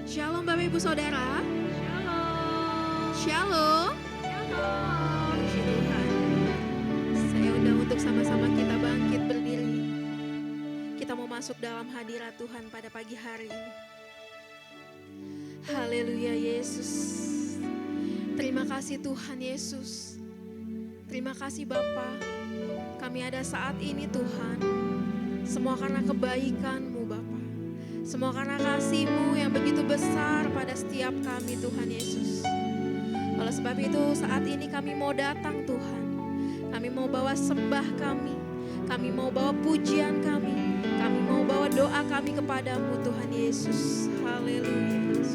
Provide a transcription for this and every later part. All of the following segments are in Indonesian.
Shalom Bapak Ibu Saudara. Shalom. Shalom. Shalom. Puji Tuhan. Saya undang untuk sama-sama kita bangkit berdiri. Kita mau masuk dalam hadirat Tuhan pada pagi hari ini. Haleluya Yesus. Terima kasih Tuhan Yesus. Terima kasih Bapa. Kami ada saat ini Tuhan. Semua karena kebaikan-Mu Bapa. Semua karena kasih-Mu yang begitu besar pada setiap kami Tuhan Yesus. Oleh sebab itu saat ini kami mau datang Tuhan. Kami mau bawa sembah kami. Kami mau bawa pujian kami. Kami mau bawa doa kami kepadamu Tuhan Yesus. Haleluya Yesus.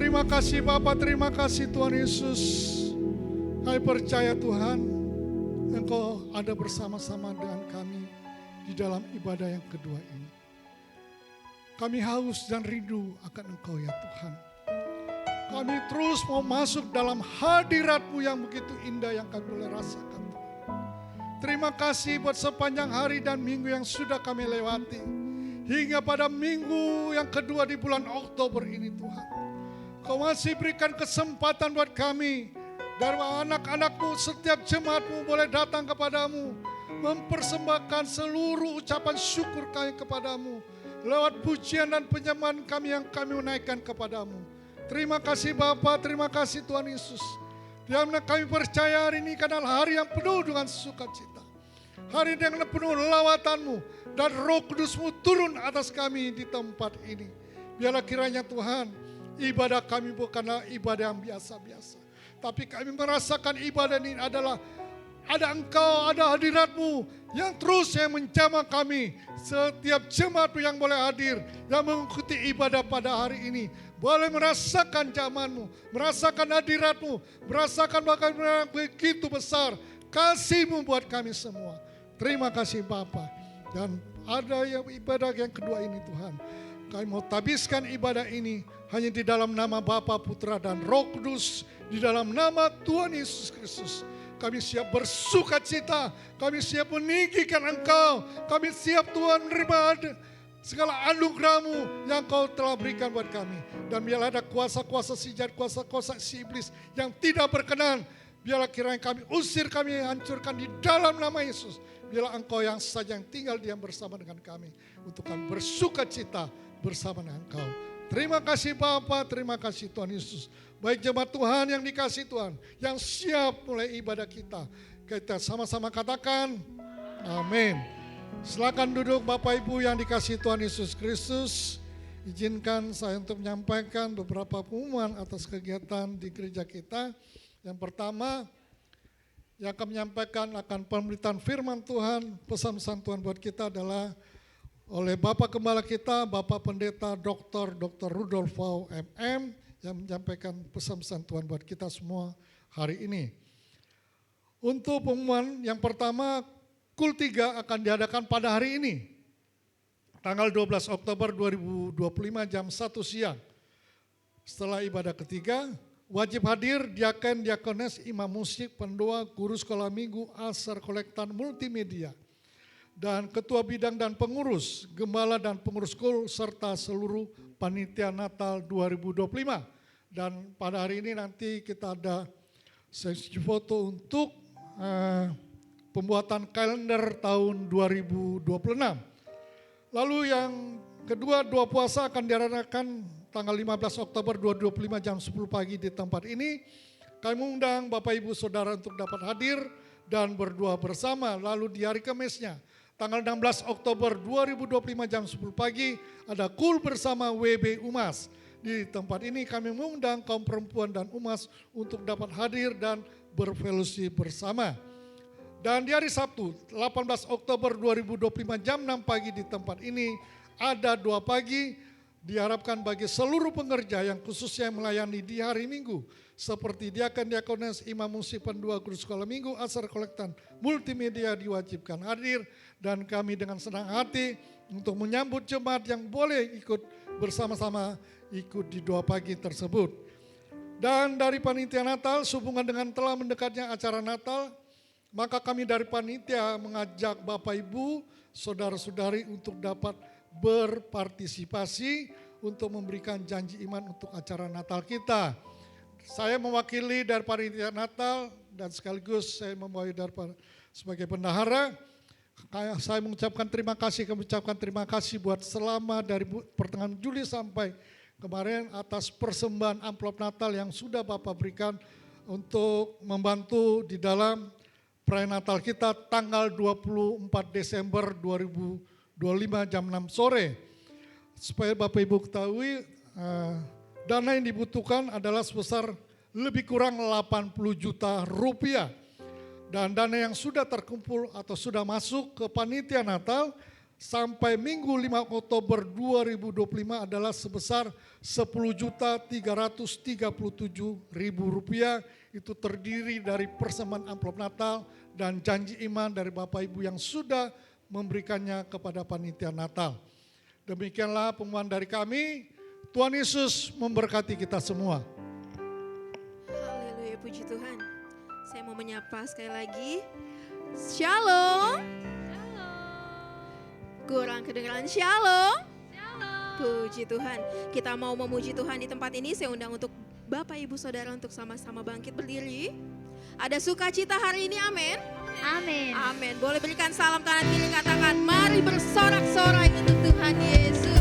Terima kasih Bapa, terima kasih Tuhan Yesus. Kami percaya Tuhan, Engkau ada bersama-sama dengan kami di dalam ibadah yang kedua ini. Kami haus dan rindu akan Engkau ya Tuhan. Kami terus mau masuk dalam hadirat-Mu yang begitu indah yang kami boleh rasakan. Terima kasih buat sepanjang hari dan minggu yang sudah kami lewati. Hingga pada minggu yang kedua di bulan Oktober ini Tuhan. Kau masih berikan kesempatan buat kami. Dari anak-anak-Mu, setiap jemaat-Mu boleh datang kepadamu. Mempersembahkan seluruh ucapan syukur kami kepadamu. Lewat pujian dan penyembahan kami yang kami naikkan kepadamu. Terima kasih Bapa, terima kasih Tuhan Yesus. Di mana kami percaya hari ini adalah hari yang penuh dengan sukacita. Hari yang penuh lawatan-Mu dan Roh Kudus-Mu turun atas kami di tempat ini. Biarlah kiranya Tuhan, ibadah kami bukanlah ibadah yang biasa-biasa. Tapi kami merasakan ibadah ini adalah ada Engkau, ada hadirat-Mu yang terus yang menjamah kami. Setiap jemaat-Mu yang boleh hadir, yang mengikuti ibadah pada hari ini, boleh merasakan jamahan-Mu, merasakan hadirat-Mu, merasakan bahkan begitu besar kasih-Mu buat kami semua. Terima kasih Bapa. Dan ada yang ibadah yang kedua ini Tuhan. Kami mau tabiskan ibadah ini hanya di dalam nama Bapa, Putra dan Roh Kudus. Di dalam nama Tuhan Yesus Kristus. Kami siap bersuka cita. Kami siap meninggikan Engkau. Kami siap Tuhan menerima segala anugerah-Mu yang Kau telah berikan buat kami. Dan biarlah ada kuasa-kuasa si jahat, kuasa-kuasa si iblis yang tidak berkenan. Biarlah kiranya kami usir, kami hancurkan di dalam nama Yesus. Biarlah Engkau yang saja yang tinggal diam bersama dengan kami. Untuk kami bersuka cita bersama dengan Engkau. Terima kasih Bapa, terima kasih Tuhan Yesus. Baik jemaat Tuhan yang dikasih Tuhan, yang siap mulai ibadah kita. Kita sama-sama katakan, amin. Silakan duduk Bapak Ibu yang dikasih Tuhan Yesus Kristus. Izinkan saya untuk menyampaikan beberapa pengumuman atas kegiatan di gereja kita. Yang pertama, yang akan menyampaikan akan pemberitaan firman Tuhan, pesan-pesan Tuhan buat kita adalah oleh Bapak Gembala kita, Bapak Pendeta Dr. Rudolfo MM, yang menyampaikan pesan-pesan Tuhan buat kita semua hari ini. Untuk pengumuman yang pertama, Kul 3 akan diadakan pada hari ini, tanggal 12 Oktober 2025 jam 1 siang. Setelah ibadah ketiga, wajib hadir diaken, diakones, imam musik, pendoa, guru sekolah minggu, asar kolektan multimedia, dan ketua bidang dan pengurus, gembala dan pengurus kul, serta seluruh panitia Natal 2025. Dan pada hari ini nanti kita ada sesi foto untuk pembuatan kalender tahun 2026. Lalu yang kedua, doa puasa akan diadakan tanggal 15 Oktober 2025 jam 10 pagi di tempat ini. Kami mengundang Bapak Ibu Saudara untuk dapat hadir dan berdoa bersama. Lalu di hari Kamisnya, tanggal 16 Oktober 2025 jam 10 pagi ada kul bersama WB Umas. Di tempat ini kami mengundang kaum perempuan dan umas untuk dapat hadir dan berfellowship bersama. Dan di hari Sabtu 18 Oktober 2025 jam 6 pagi di tempat ini ada doa pagi, diharapkan bagi seluruh pengerja yang khususnya melayani di hari Minggu. Seperti diaken, diakones, imam musik, pendua, guru sekolah minggu, asar kolektan, multimedia diwajibkan hadir. Dan kami dengan senang hati untuk menyambut jemaat yang boleh ikut bersama-sama ikut di doa pagi tersebut. Dan dari panitia Natal, sehubungan dengan telah mendekatnya acara Natal, maka kami dari panitia mengajak Bapak Ibu, saudara-saudari untuk dapat berpartisipasi untuk memberikan janji iman untuk acara Natal kita. Saya mewakili dari panitia Natal dan sekaligus saya membawa sebagai bendahara. Saya mengucapkan terima kasih buat selama dari pertengahan Juli sampai kemarin atas persembahan amplop Natal yang sudah Bapak berikan untuk membantu di dalam perayaan Natal kita tanggal 24 Desember 2025 jam 6 sore. Supaya Bapak Ibu ketahui, dana yang dibutuhkan adalah sebesar lebih kurang 80 juta rupiah. Dan dana yang sudah terkumpul atau sudah masuk ke panitia Natal sampai Minggu 5 Oktober 2025 adalah sebesar 10.337.000 rupiah. Itu terdiri dari persembahan amplop Natal dan janji iman dari Bapak Ibu yang sudah memberikannya kepada panitia Natal. Demikianlah pengumuman dari kami. Tuhan Yesus memberkati kita semua. Haleluya, puji Tuhan. Saya mau menyapa sekali lagi. Shalom. Kurang kedengaran shalom. Puji Tuhan. Kita mau memuji Tuhan di tempat ini. Saya undang untuk Bapak Ibu Saudara untuk sama-sama bangkit berdiri. Ada sukacita hari ini, amin. Amin. Amin. Boleh berikan salam kanan kiri, katakan mari bersorak-sorai untuk Tuhan Yesus.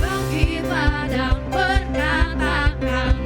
Bangkitlah dan berkatakan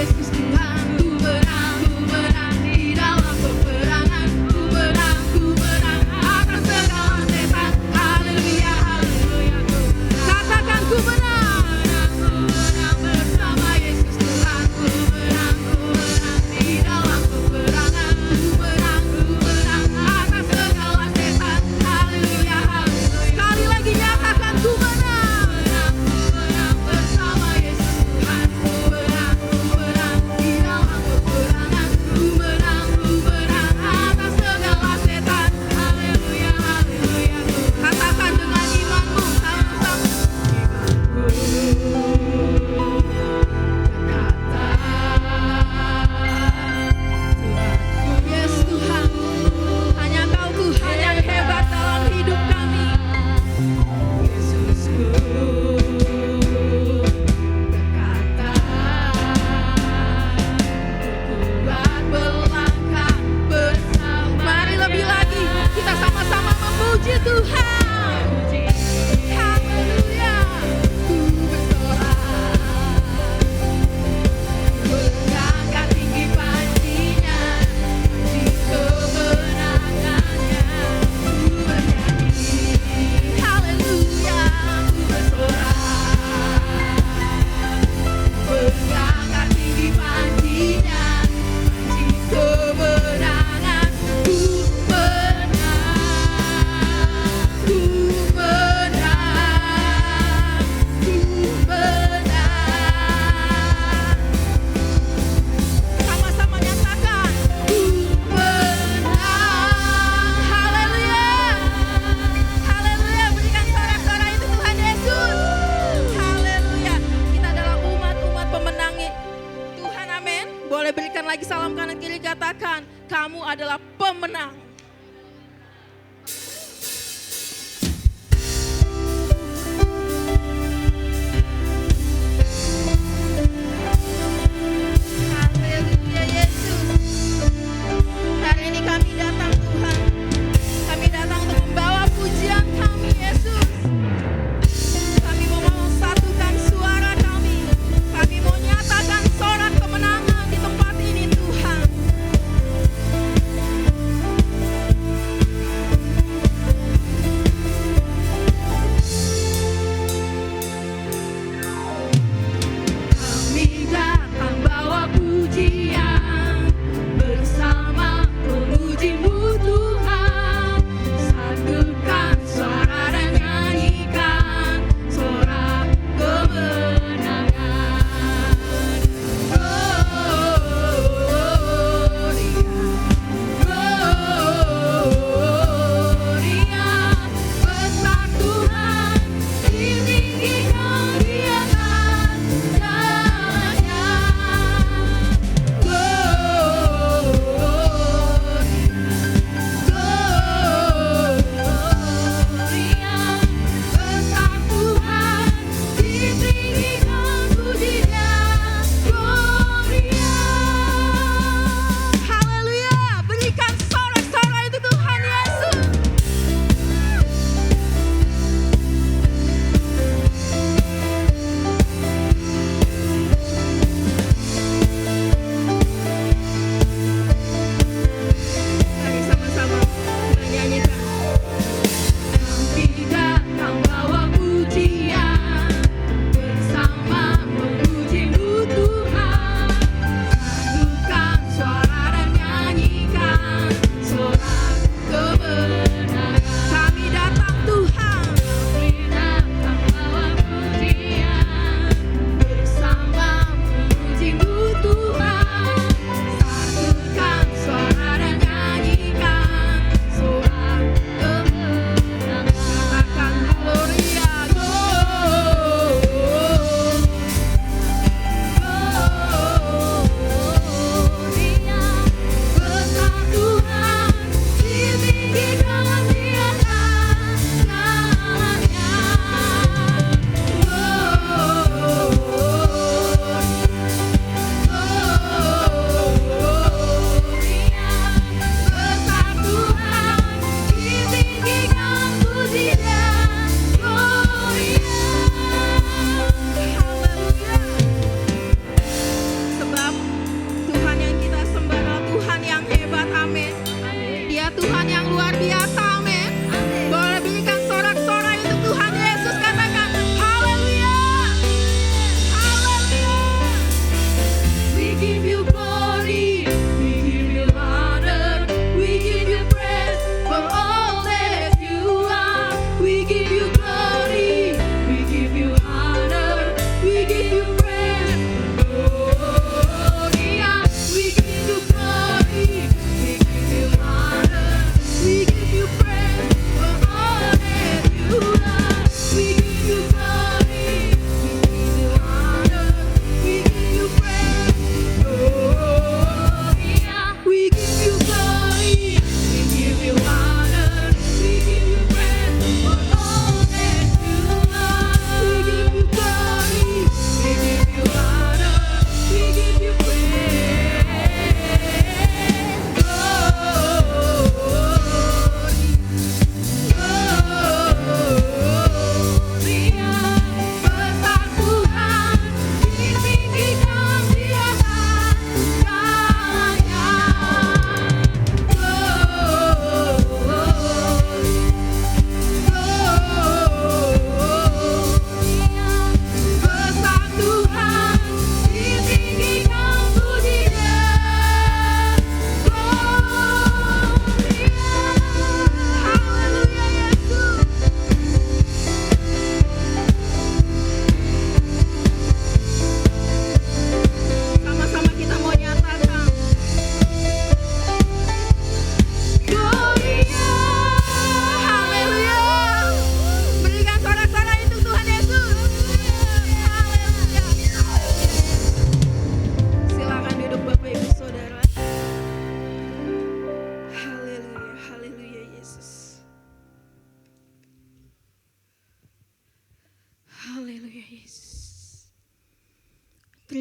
Yesus Tuhan. Ku menang di dalam peperangan. Ku menang atas segala setan. Haleluya, haleluya. Katakan ku menang bersama Yesus Tuhan. Ku menang di dalam peperangan. Ku menang atas segala setan. Haleluya, haleluya. Sekali lagi nyatakan ku menang bersama Yesus Tuhan. Ku menang di dalam peperangan. Ku menang atas segala setan. Haleluya, haleluya. Katakan dengan imanmu sama-sama. Yes Tuhan, hanya Kau Tuhan yang hebat dalam hidup kami. Yesusku berkata, ku kuat melangkah bersama. Mari lebih lagi kita sama-sama memuji Tuhan. Haleluya. Ku bersorak, mengangkat tinggi pancinya, di kemenangannya ku bernyanyi. Haleluya, ku bersorak, mengangkat tinggi pancinya, di kemenangan ku menang, ku menang, ku menang. Sama-sama nyatakan ku menang. Haleluya, haleluya. Berikan sorak-sorai itu Tuhan Yesus. Haleluya. Kita adalah umat-umat pemenang Tuhan, amin. Boleh berikan lagi salam kanan kiri, katakan kamu adalah pemenang. Haleluya Yesus. Hari ini kami datang Tuhan. Kami datang untuk membawa pujian kami Yesus. Kami mau satukan suara kami. Kami mau nyatakan sorak kemenangan di tempat ini Tuhan.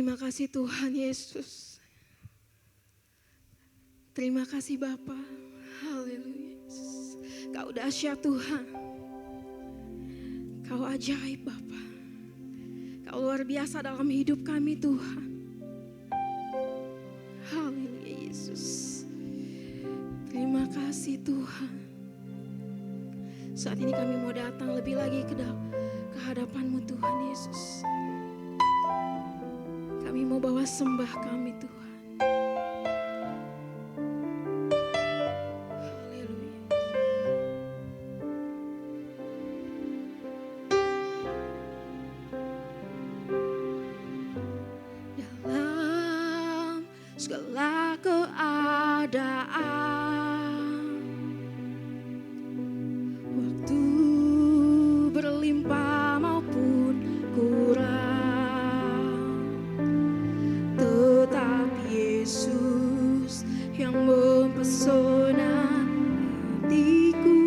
Terima kasih Tuhan Yesus. Terima kasih Bapa. Haleluya Yesus. Kau dahsyat Tuhan. Kau ajaib Bapa. Kau luar biasa dalam hidup kami Tuhan. Haleluya Yesus. Terima kasih Tuhan. Saat ini kami mau datang lebih lagi ke hadapan-Mu Tuhan Yesus. Kami mau bawa sembah kami Tuhan. Haleluya. Dalam segala keadaan, waktu berlimpah maupun kurang, tetap Yesus yang mempesona hatiku.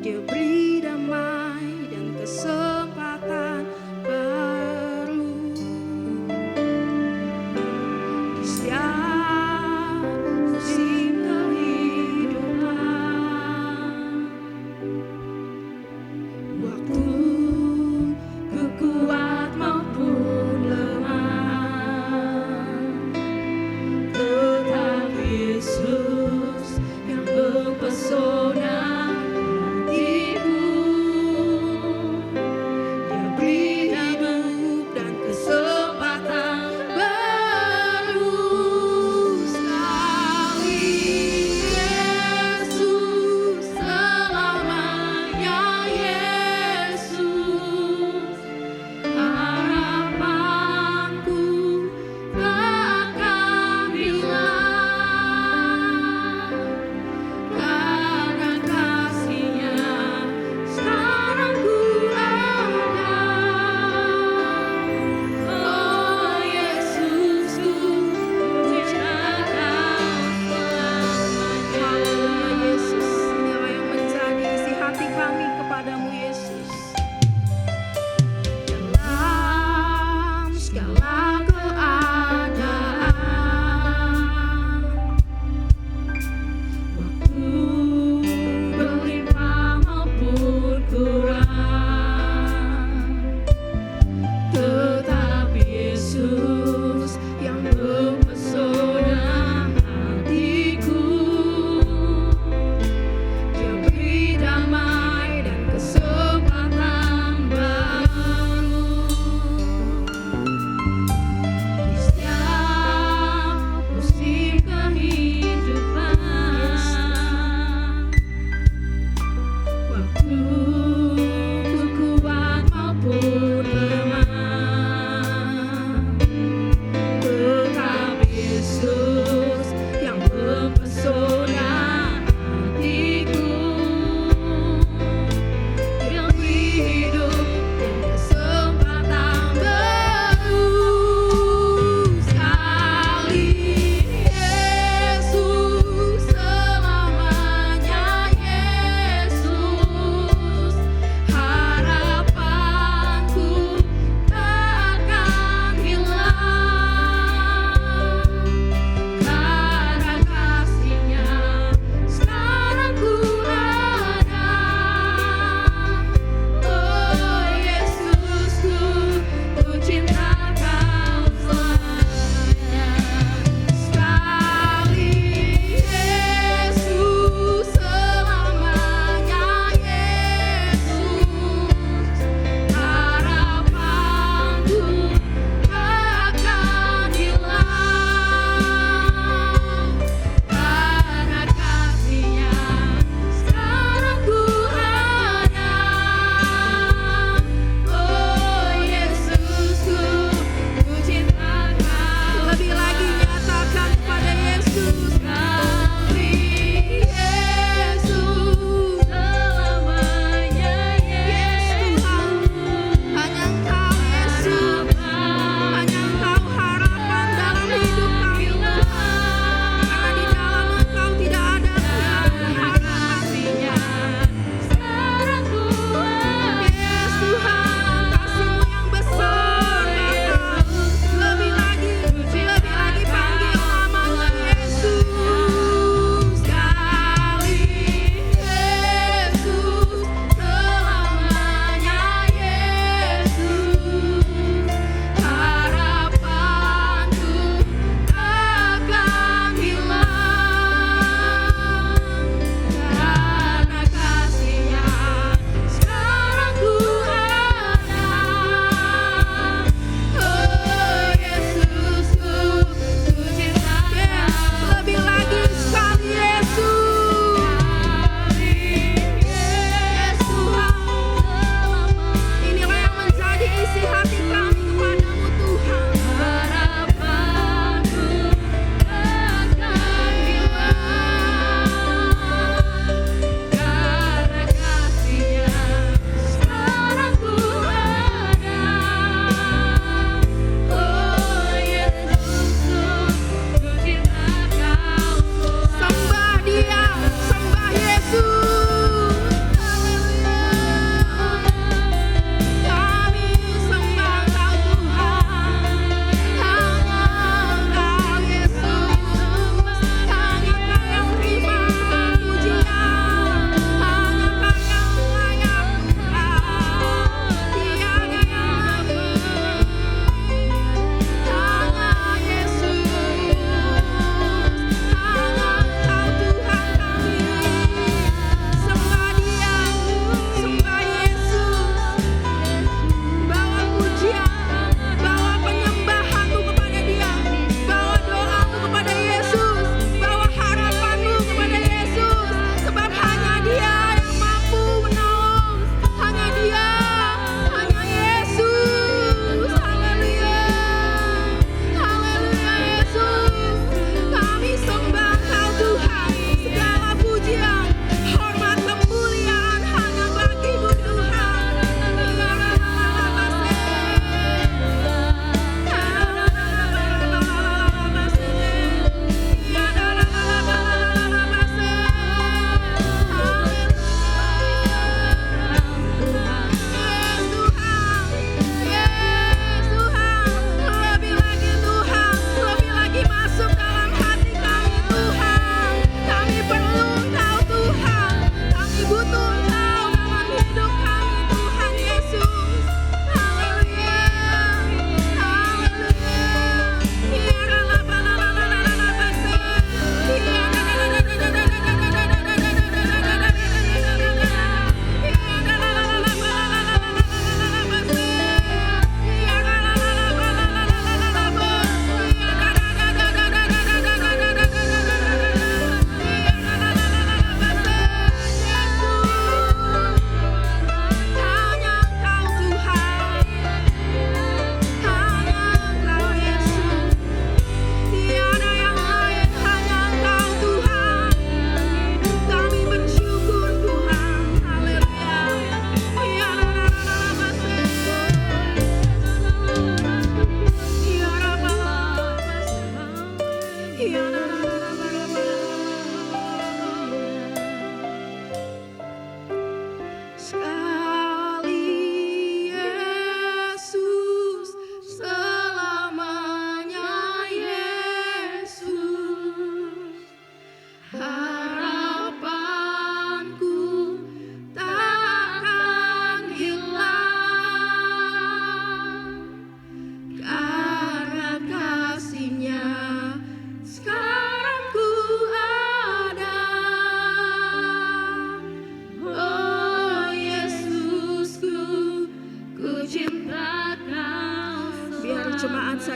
Dia beri damai dan kesempatan baru di setiap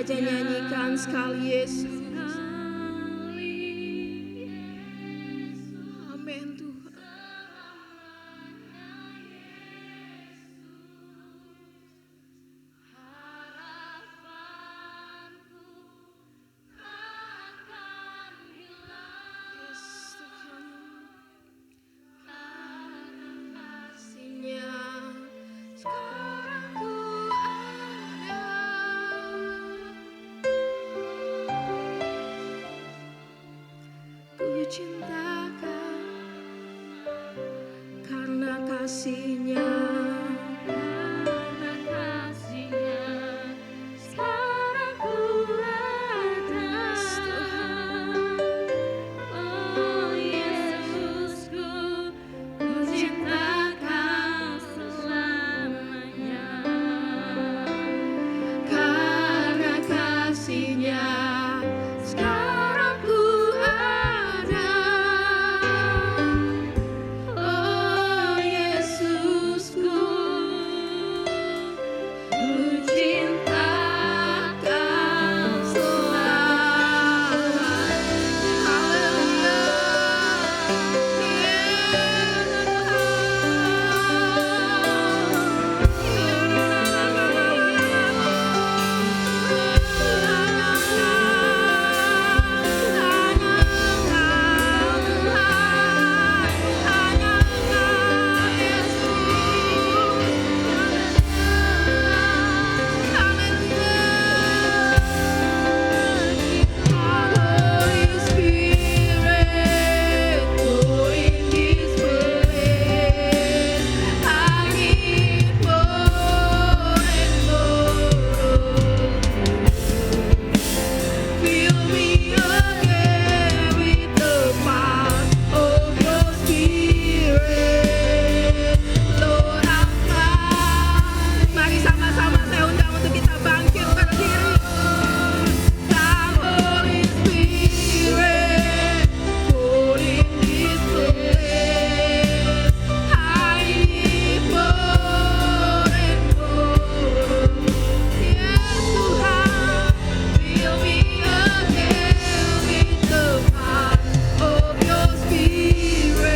saja nyanyikan sekali Yesus. Amin Tuhan. Yes, Tuhan. Kasih-Nya sekarang ku ada. Ku cintakan karena kasih-Nya. Karena kasih-Nya sekarang ku ada. Oh Yesusku, ku cintakan selamanya. Karena kasih-Nya sekarang ku ada. Oh Yesusku, ku cintakan selamanya. Holy Spirit, go in this place. I need more and more. Fill me again with the power of your Spirit. Lord, I'm tired. Mari sama-sama saya undang untuk kita bangkit berdiri. Come Holy Spirit, fall in this place. I need more and more. Yes, Tuhan, fill me again with the power of your Spirit.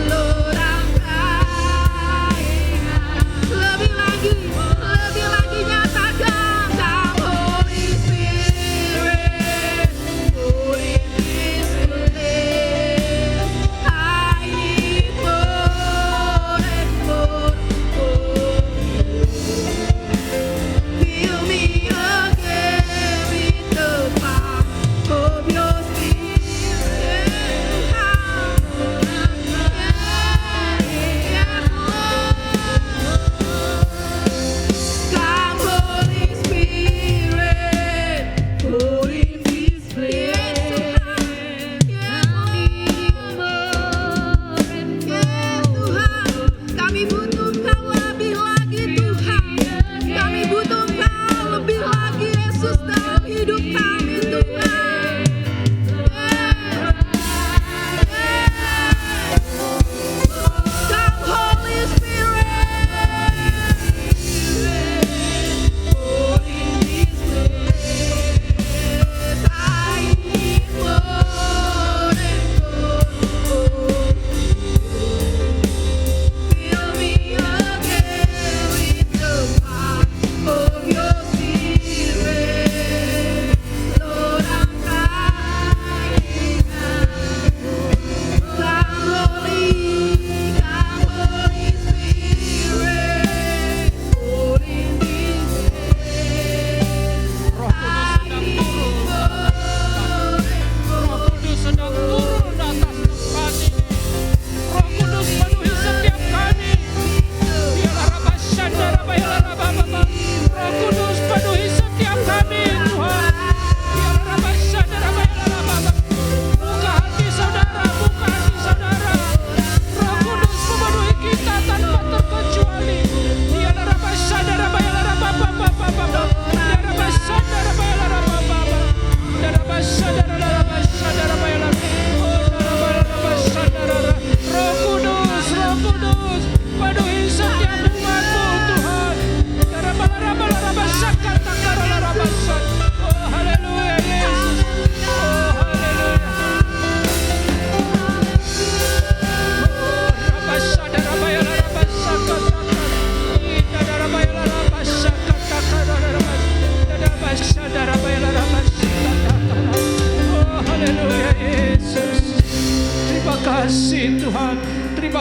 Lord, I'm crying out. Lebih lagi nyatakan. Come Holy Spirit, fall in this place. I need more and more. Fill me again with the power of your Spirit. Come Holy Spirit, fall in this place. Yes Tuhan, kami butuh Kau lebih lagi Tuhan. Kami butuh Kau lebih lagi Yesus dalam hidup kami Tuhan. Come Holy Spirit, fall in this place. I need more and more. Fill me again with the power of your Spirit.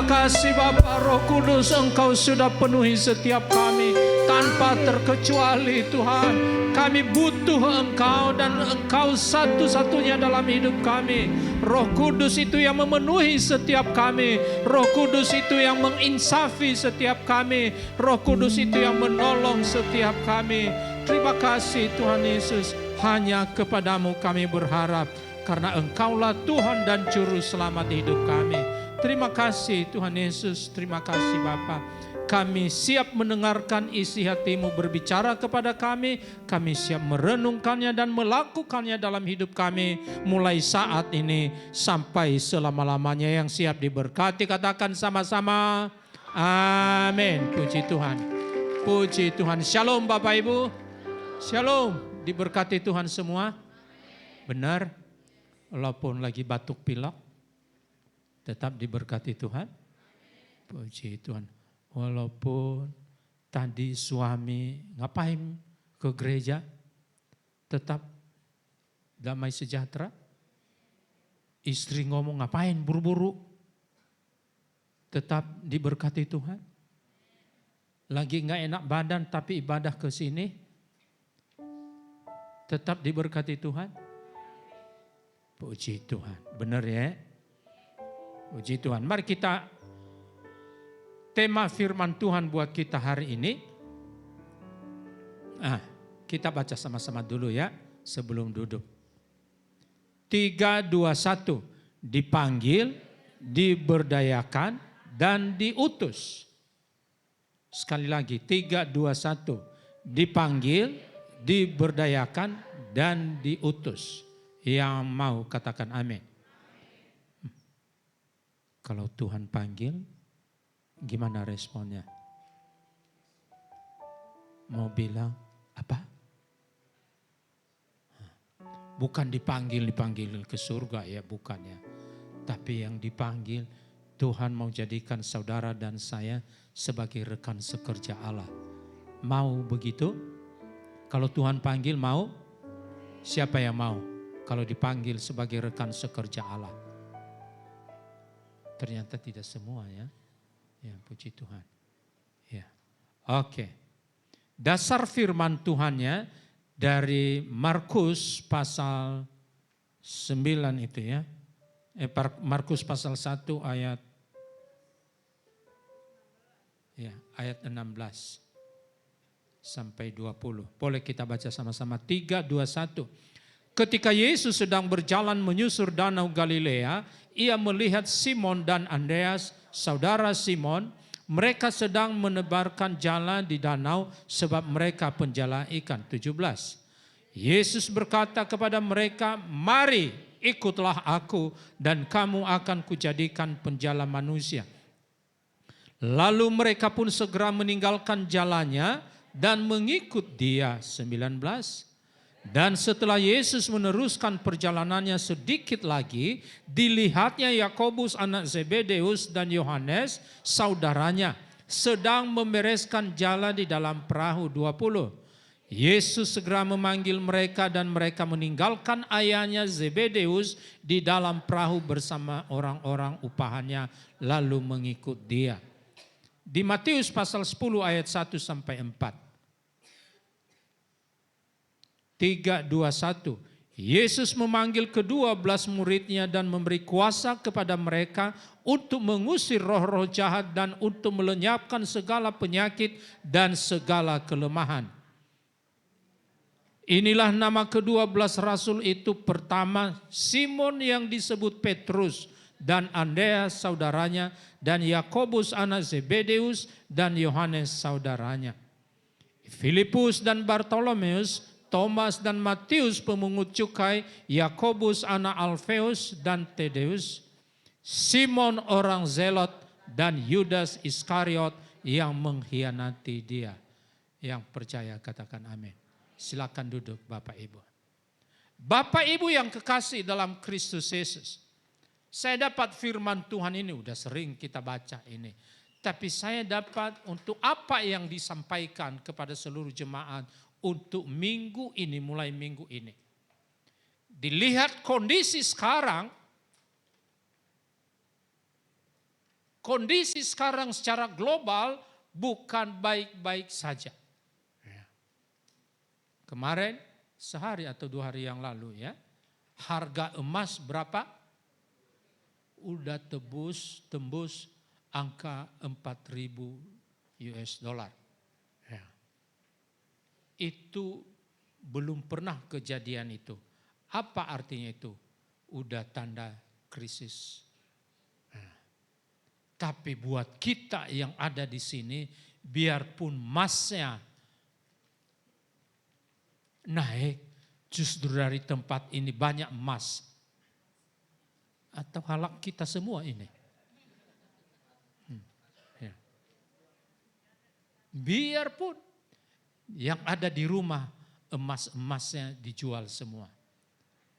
kasih Bapa. Roh Kudus, Engkau sudah penuhi setiap kami tanpa terkecuali Tuhan. Kami butuh Engkau dan Engkau satu-satunya dalam hidup kami. Roh Kudus itu yang memenuhi setiap kami. Roh Kudus itu yang menginsafi setiap kami. Roh Kudus itu yang menolong setiap kami. Terima kasih Tuhan Yesus. Hanya kepadamu kami berharap. Karena Engkaulah Tuhan dan Juru Selamat hidup kami. Terima kasih Tuhan Yesus. Terima kasih Bapa. Kami siap mendengarkan isi hati-Mu berbicara kepada kami. Kami siap merenungkannya dan melakukannya dalam hidup kami. Mulai saat ini sampai selama-lamanya. Yang siap diberkati katakan sama-sama. Amin. Puji Tuhan. Puji Tuhan. Shalom Bapak Ibu. Shalom. Diberkati Tuhan semua. Benar. Walaupun lagi batuk pilek, tetap diberkati Tuhan. Puji Tuhan. Walaupun tadi suami ngapain ke gereja, tetap damai sejahtera. Istri ngomong ngapain buru-buru, tetap diberkati Tuhan. Lagi nggak enak badan tapi ibadah ke sini, tetap diberkati Tuhan. Puji Tuhan, benar ya? Puji Tuhan. Mari kita, tema firman Tuhan buat kita hari ini. Kita baca sama-sama dulu ya, sebelum duduk. 3, 2, 1. Dipanggil, diberdayakan, dan diutus. Sekali lagi, 3, 2, 1. Dipanggil, diberdayakan, dan diutus. Yang mau katakan amin. Kalau Tuhan panggil, gimana responnya? Mau bilang apa? Bukan dipanggil ke surga ya, bukan ya. Tapi yang dipanggil, Tuhan mau jadikan saudara dan saya sebagai rekan sekerja Allah. Mau begitu? Kalau Tuhan panggil mau? Siapa yang mau? Kalau dipanggil sebagai rekan sekerja Allah. Ternyata tidak semua ya. Ya, puji Tuhan. Ya. Oke. Dasar firman Tuhannya dari Markus pasal 9 itu ya. Markus pasal 1 ayat 16 sampai 20. Boleh kita baca sama-sama. 3, 2, 1. Ketika Yesus sedang berjalan menyusur danau Galilea, ia melihat Simon dan Andreas, saudara Simon. Mereka sedang menebarkan jala di danau sebab mereka penjala ikan. 17. Yesus berkata kepada mereka, "Mari ikutlah aku dan kamu akan kujadikan penjala manusia." Lalu mereka pun segera meninggalkan jalannya dan mengikut dia. 19. Dan setelah Yesus meneruskan perjalanannya sedikit lagi, dilihatnya Yakobus anak Zebedeus dan Yohanes saudaranya sedang membereskan jala di dalam perahu. 20. Yesus segera memanggil mereka dan mereka meninggalkan ayahnya Zebedeus di dalam perahu bersama orang-orang upahannya lalu mengikut dia. Di Matius pasal 10 ayat 1 sampai 4. 3, 2, 1. Yesus memanggil ke-12 muridnya dan memberi kuasa kepada mereka untuk mengusir roh-roh jahat dan untuk melenyapkan segala penyakit dan segala kelemahan. Inilah nama ke-12 rasul itu. Pertama, Simon yang disebut Petrus dan Andreas saudaranya dan Yakobus anak Zebedeus dan Yohanes saudaranya. Filipus dan Bartolomeus, Thomas dan Matius pemungut cukai, Yakobus anak Alfeus dan Tadeus, Simon orang Zelot dan Yudas Iskariot yang mengkhianati dia. Yang percaya katakan amin. Silakan duduk Bapak Ibu. Bapak Ibu yang kekasih dalam Kristus Yesus. Saya dapat firman Tuhan ini, udah sering kita baca ini. Tapi saya dapat untuk apa yang disampaikan kepada seluruh jemaat untuk minggu ini, mulai minggu ini. Dilihat kondisi sekarang, kondisi sekarang secara global bukan baik-baik saja. Kemarin sehari atau 2 hari yang lalu ya, harga emas berapa? Udah tembus angka 4.000 US dollar. Ya. Itu belum pernah kejadian itu. Apa artinya itu? Udah tanda krisis. Nah. Tapi buat kita yang ada di sini, biarpun emasnya naik, justru dari tempat ini banyak emas. Atau halak kita semua ini. Ya. Biarpun yang ada di rumah emas-emasnya dijual semua.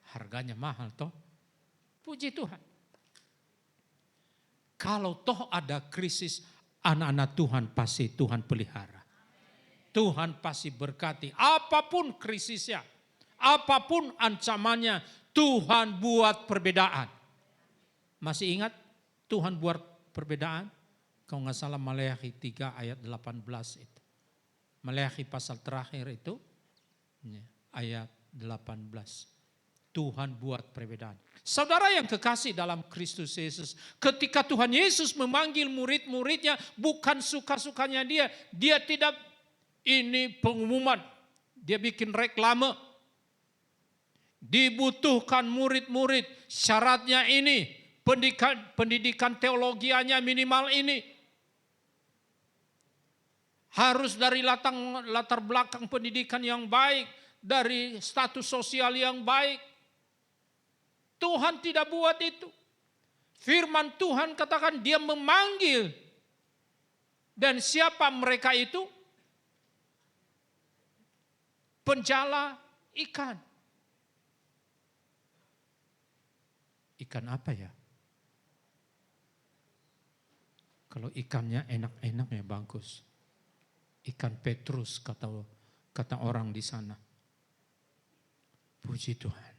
Harganya mahal toh. Puji Tuhan. Kalau toh ada krisis, anak-anak Tuhan pasti Tuhan pelihara. Tuhan pasti berkati. Apapun krisisnya, apapun ancamannya, Tuhan buat perbedaan. Masih ingat Tuhan buat perbedaan? Kalau nggak salah Maleakhi 3 ayat 18 itu. Maleakhi pasal terakhir itu ayat 18. Tuhan buat perbedaan. Saudara yang kekasih dalam Kristus Yesus, ketika Tuhan Yesus memanggil murid-muridnya bukan suka-sukanya dia. Dia tidak, ini pengumuman, dia bikin reklame. Dibutuhkan murid-murid, syaratnya ini, pendidikan teologianya minimal ini. Harus dari latar belakang pendidikan yang baik, dari status sosial yang baik. Tuhan tidak buat itu. Firman Tuhan katakan dia memanggil. Dan siapa mereka itu? Penjala ikan. Ikan apa ya? Kalau ikannya enak-enak ya bagus. Ikan Petrus kata orang di sana. Puji Tuhan.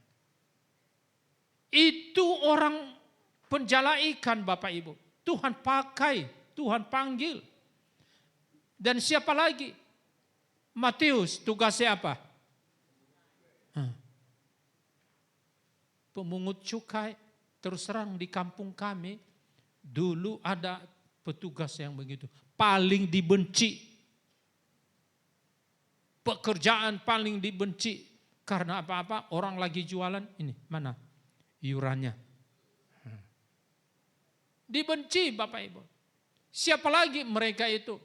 Itu orang penjala ikan Bapak Ibu. Tuhan pakai, Tuhan panggil. Dan siapa lagi? Matius tugasnya apa? Pemungut cukai. Terus terang di kampung kami dulu ada petugas yang begitu. Paling dibenci. Pekerjaan paling dibenci. Karena apa-apa orang lagi jualan ini mana? Iurannya. Dibenci Bapak Ibu. Siapa lagi mereka itu?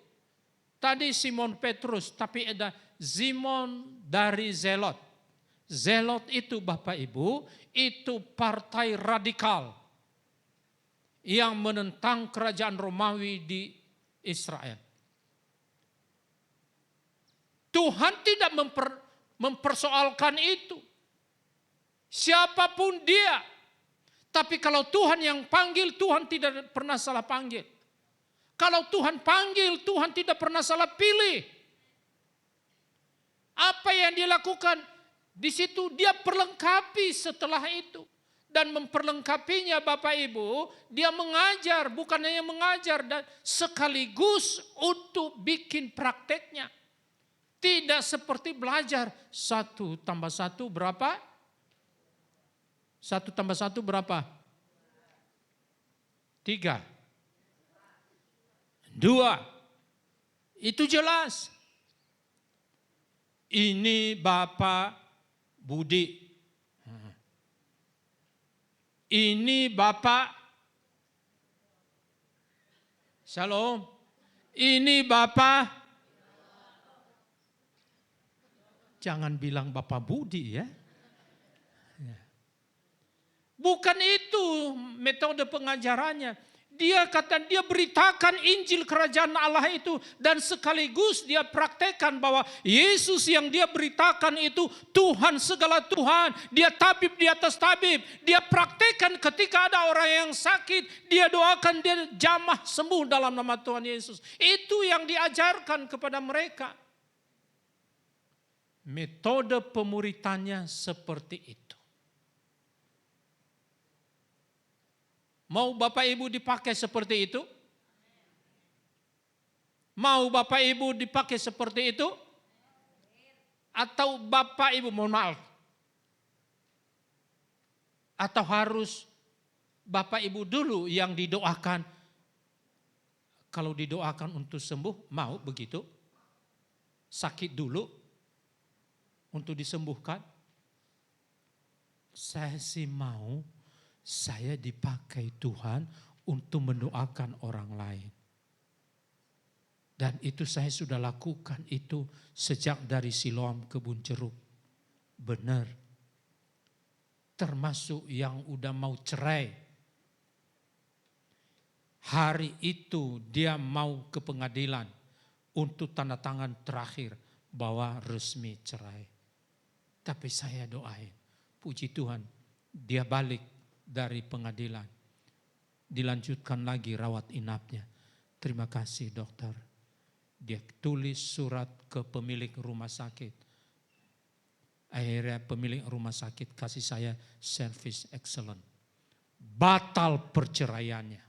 Tadi Simon Petrus, tapi ada Simon dari Zelot. Zelot itu Bapak Ibu, itu partai radikal yang menentang kerajaan Romawi di Israel. Tuhan tidak mempersoalkan itu. Siapapun dia. Tapi kalau Tuhan yang panggil, Tuhan tidak pernah salah panggil. Kalau Tuhan panggil, Tuhan tidak pernah salah pilih. Apa yang dia lakukan? Di situ dia perlengkapi setelah itu. Dan memperlengkapinya Bapak Ibu, dia mengajar, bukan hanya mengajar, dan sekaligus untuk bikin prakteknya. Tidak seperti belajar 1 tambah 1 berapa? 1 tambah 1 berapa? 3. 2. Itu jelas. Ini Bapak Budi. Ini Bapak Shalom. Ini Bapak. Jangan bilang Bapak Budi ya. Bukan itu metode pengajarannya. Dia beritakan Injil kerajaan Allah itu. Dan sekaligus dia praktekkan bahwa Yesus yang dia beritakan itu Tuhan segala Tuhan. Dia tabib di atas tabib. Dia praktekkan ketika ada orang yang sakit. Dia doakan dia jamah sembuh dalam nama Tuhan Yesus. Itu yang diajarkan kepada mereka. Metode pemuritannya seperti itu. Mau Bapak Ibu dipakai seperti itu? Mau Bapak Ibu dipakai seperti itu? Atau Bapak Ibu, mohon maaf, atau harus Bapak Ibu dulu yang didoakan? Kalau didoakan untuk sembuh, mau begitu? Sakit dulu untuk disembuhkan? Saya sih mau, saya dipakai Tuhan untuk mendoakan orang lain. Dan itu saya sudah lakukan itu sejak dari Siloam Kebun Jeruk. Benar. Termasuk yang udah mau cerai. Hari itu dia mau ke pengadilan untuk tanda tangan terakhir bahwa resmi cerai. Tapi saya doain, puji Tuhan, dia balik dari pengadilan. Dilanjutkan lagi rawat inapnya. Terima kasih dokter. Dia tulis surat ke pemilik rumah sakit. Akhirnya pemilik rumah sakit kasih saya service excellent. Batal perceraiannya.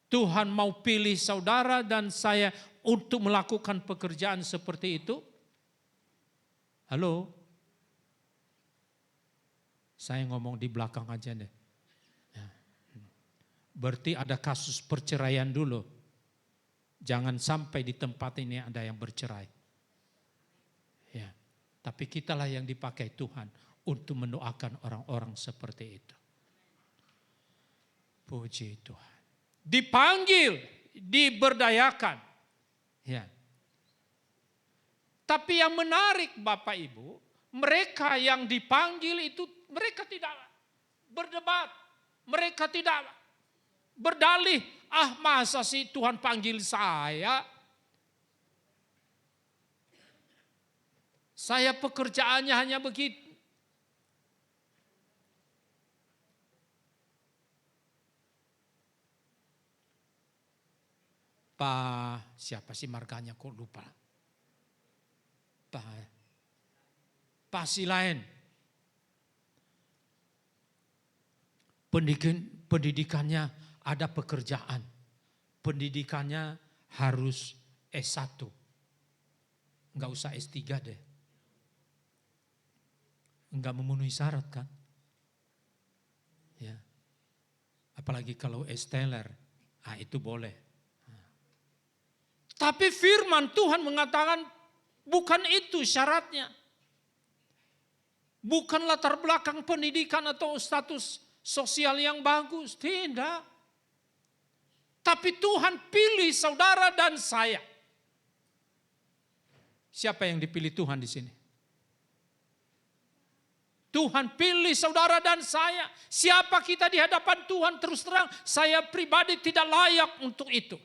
Tuhan mau pilih saudara dan saya untuk melakukan pekerjaan seperti itu? Halo? Saya ngomong di belakang aja deh. Berarti ada kasus perceraian dulu. Jangan sampai di tempat ini ada yang bercerai. Ya, tapi kitalah yang dipakai Tuhan untuk mendoakan orang-orang seperti itu. Puji Tuhan. Dipanggil, diberdayakan. Ya. Tapi yang menarik Bapak Ibu, mereka yang dipanggil itu mereka tidak berdebat, mereka tidak berdalih, masa sih Tuhan panggil saya? Saya pekerjaannya hanya begitu. Pak, siapa sih marganya kok lupa? Pak Silain. Pendidikannya ada pekerjaan. Pendidikannya harus S1. Enggak usah S3 deh. Enggak memenuhi syarat kan? Ya. Apalagi kalau S-teler, itu boleh. Tapi firman Tuhan mengatakan bukan itu syaratnya. Bukan latar belakang pendidikan atau status sosial yang bagus, tidak. Tapi Tuhan pilih saudara dan saya. Siapa yang dipilih Tuhan di sini? Tuhan pilih saudara dan saya. Siapa kita di hadapan Tuhan, terus terang saya pribadi tidak layak untuk itu.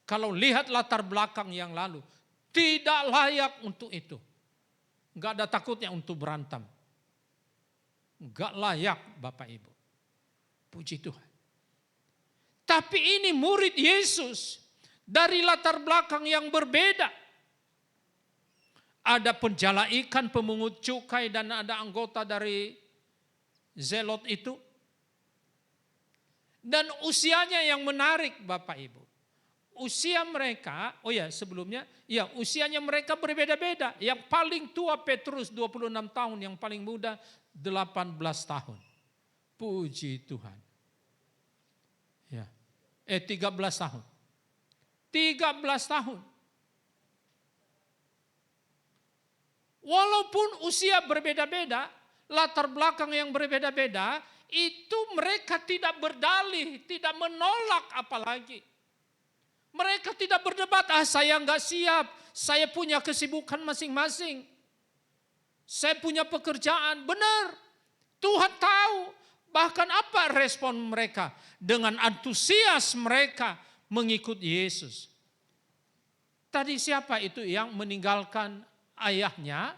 Kalau lihat latar belakang yang lalu, tidak layak untuk itu. Enggak ada takutnya untuk berantem. Enggak layak Bapak Ibu. Puji Tuhan. Tapi ini murid Yesus dari latar belakang yang berbeda. Ada penjala ikan, pemungut cukai, dan ada anggota dari Zelot itu. Dan usianya yang menarik Bapak Ibu. Usia mereka, usianya mereka berbeda-beda. Yang paling tua Petrus 26 tahun, yang paling muda 18 tahun. Puji Tuhan. Ya. 13 tahun. 13 tahun. Walaupun usia berbeda-beda, latar belakang yang berbeda-beda, itu mereka tidak berdalih, tidak menolak apalagi. Mereka tidak berdebat, saya enggak siap, saya punya kesibukan masing-masing. Saya punya pekerjaan, benar. Tuhan tahu, bahkan apa respon mereka? Dengan antusias mereka mengikut Yesus. Tadi siapa itu yang meninggalkan ayahnya,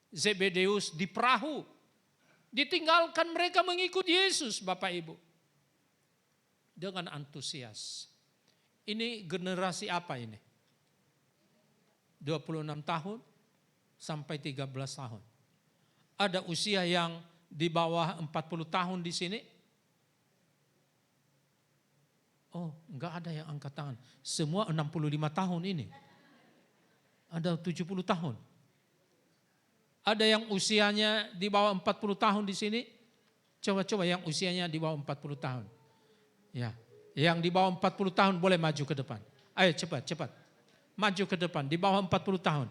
Zebedeus di perahu. Ditinggalkan mereka mengikut Yesus Bapak Ibu. Dengan antusias. Ini generasi apa ini? 26 tahun sampai 13 tahun. Ada usia yang di bawah 40 tahun di sini. Oh, enggak ada yang angkat tangan. Semua 65 tahun ini. Ada 70 tahun. Ada yang usianya di bawah 40 tahun di sini? Coba-coba yang usianya di bawah 40 tahun. Ya, yang di bawah 40 tahun boleh maju ke depan. Ayo cepat. Maju ke depan, di bawah 40 tahun.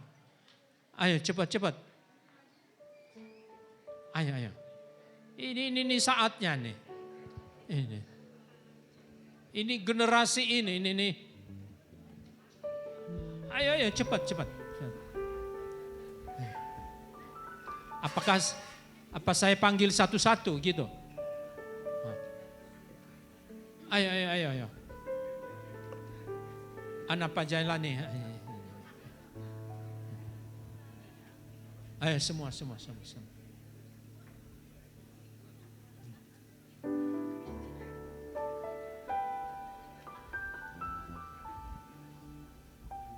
Ayo cepat. Ayo. Ini saatnya nih. Ini generasi ini. Ayo cepat. Apa saya panggil satu-satu gitu? Ayo. Anak Pak Jailani. Ayo semua.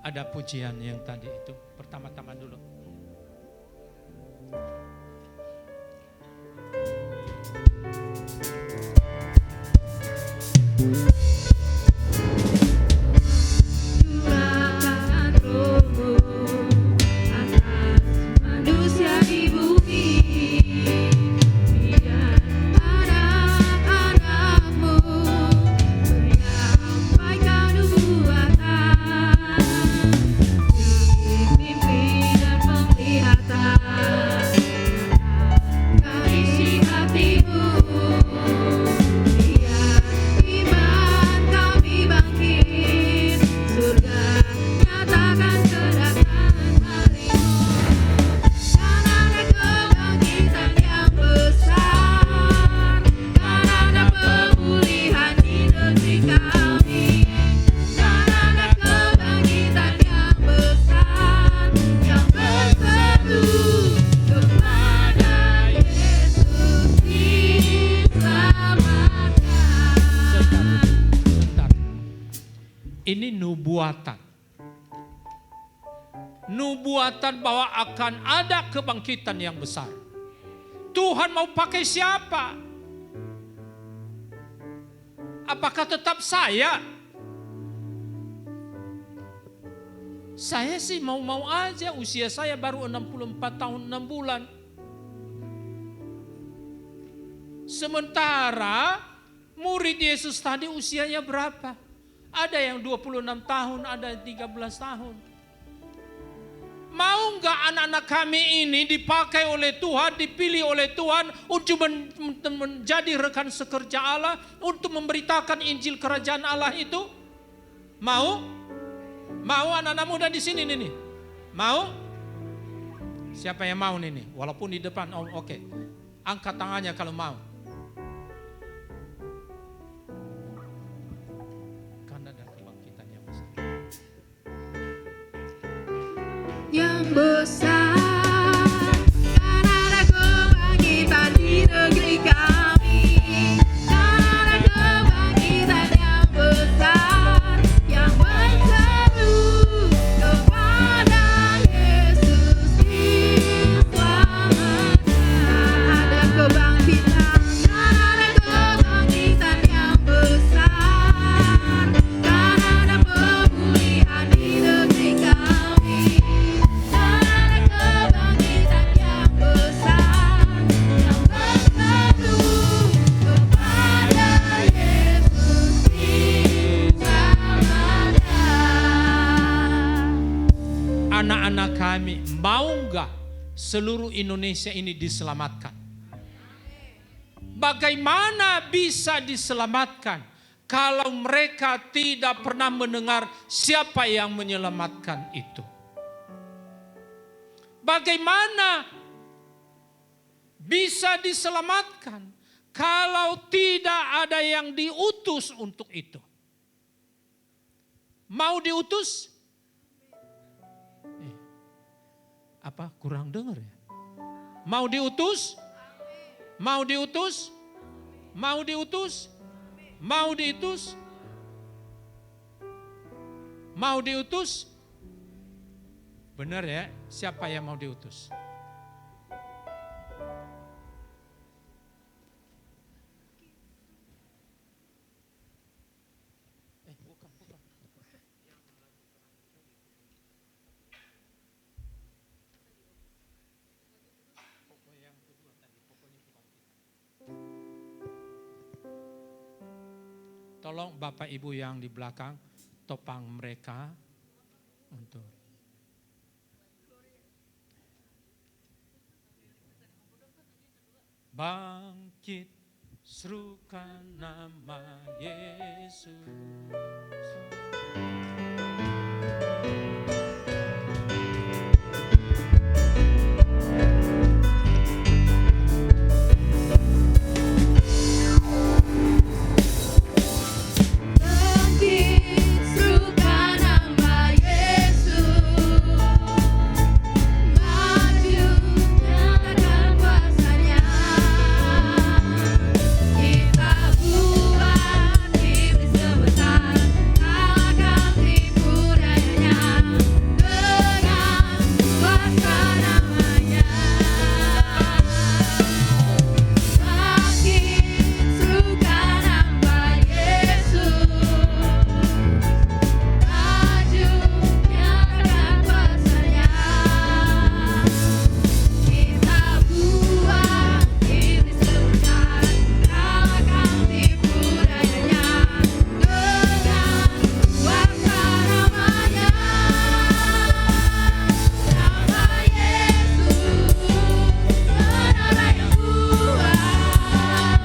Ada pujian yang tadi itu pertama-tama dulu. Curahkan rohmu atas manusia di bumi, biar anak-anakmu menyampaikan nubuatan, mimpi dan penglihatan, akan isi hatimu. Biar iman kami bangkit, surga nyatakan kedatangan hari-Mu. Kan ada kebangkitan yang besar, kan ada pemulihan di negeri kami. Kan ada kebangkitan yang besar, yang berseru kepada Yesus diselamatkan. Sebentar. Ini nubuatan. Nubuatan bahwa akan ada kebangkitan yang besar. Tuhan mau pakai siapa? Apakah tetap saya? Saya sih mau-mau aja, usia saya baru 64 tahun 6 bulan. Sementara murid Yesus tadi usianya berapa? Ada yang 26 tahun, ada 13 tahun. Mau nggak anak-anak kami ini dipakai oleh Tuhan, dipilih oleh Tuhan untuk menjadi rekan sekerja Allah, untuk memberitakan Injil Kerajaan Allah itu? Mau? Mau anak-anak muda di sini nih? Mau? Siapa yang mau nih? Walaupun di depan, oke. Angkat tangannya kalau mau. Karena ada kebangkitan yang besar. Yang besar, kan ada kebangkitan di negeri kami. Kan ada kebangkitan yang besar, yang berseru kepada Yesus diselamatkan. Ada kebangkitan, kan ada kebangkitan yang besar, kan ada pemulihan di negeri kami. Kan ada kebangkitan yang besar, yang berseru kepada Yesus diselamatkan. Anak-anak kami mau nggak seluruh Indonesia ini diselamatkan? Bagaimana bisa diselamatkan kalau mereka tidak pernah mendengar siapa yang menyelamatkan itu? Bagaimana bisa diselamatkan kalau tidak ada yang diutus untuk itu? Mau diutus? Apa kurang dengar ya? Mau diutus? Mau diutus? Mau diutus? Mau diutus? Mau diutus? Benar ya? Siapa yang mau diutus? Tolong Bapak Ibu yang di belakang topang mereka untuk bangkit, serukan nama Yesus. Bangkit, serukan nama Yesus, maju nyatakan kuasa-Nya. Kita buat iblis sebesar, kalahkan tipu dayanya dengan kuasa namanya. Bangkit, serukan nama Yesus, maju nyatakan kuasa-Nya. Kita buat iblis sebesar, kalahkan tipu dayanya dengan kuasa namanya. Nama Yesus, menara yang kuat.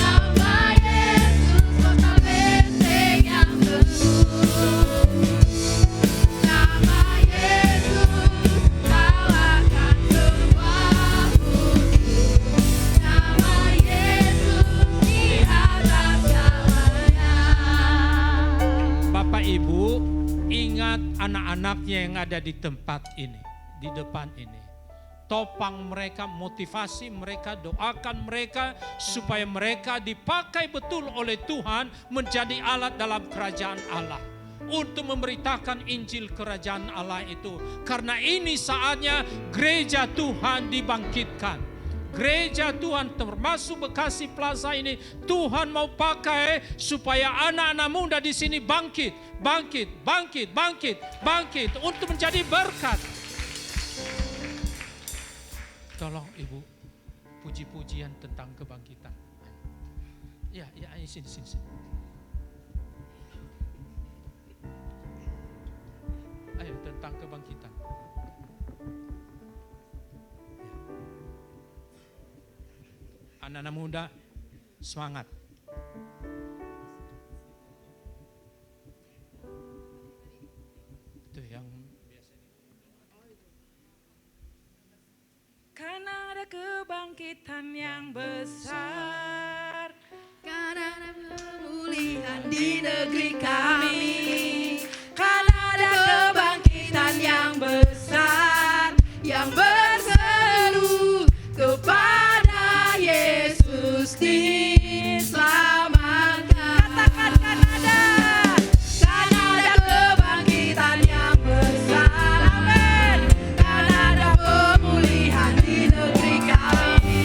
Nama Yesus, kota benteng yang teguh. Nama Yesus, kalahkan semua musuh. Nama Yesus di atas segalanya. Bapak Ibu, ingat anak-anaknya yang ada di tempat ini, di depan ini. Topang mereka, motivasi mereka, doakan mereka supaya mereka dipakai betul oleh Tuhan menjadi alat dalam kerajaan Allah. Untuk memberitakan Injil kerajaan Allah itu. Karena ini saatnya gereja Tuhan dibangkitkan. Gereja Tuhan termasuk Bekasi Plaza ini Tuhan mau pakai supaya anak-anak muda di sini bangkit untuk menjadi berkat. Tolong Ibu, puji-pujian tentang kebangkitan. Ya, sini. Ayo tentang kebangkitan. Anak-anak muda, semangat. Itu yang Karena ada kebangkitan yang besar, Karena ada pemulihan di negeri kami, karena ada kebangkitan yang besar, yang berseru kepada Yesus diselamatkan. Katakan karena ada kebangkitan yang besar, amin. Karena ada pemulihan di negeri kami,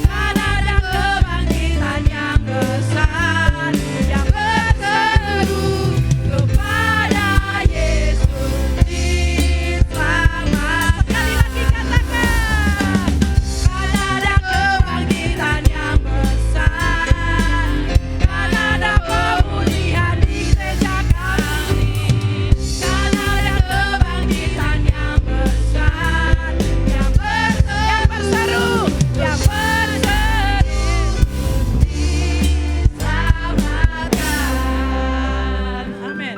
karena ada kebangkitan yang besar, yang berseru kepada Yesus diselamatkan. Sekali lagi katakan, karena ada kebangkitan yang besar, karena ada pemulihan di gereja kami, karena ada kebangkitan yang besar, yang berseru diselamatkan. Amin.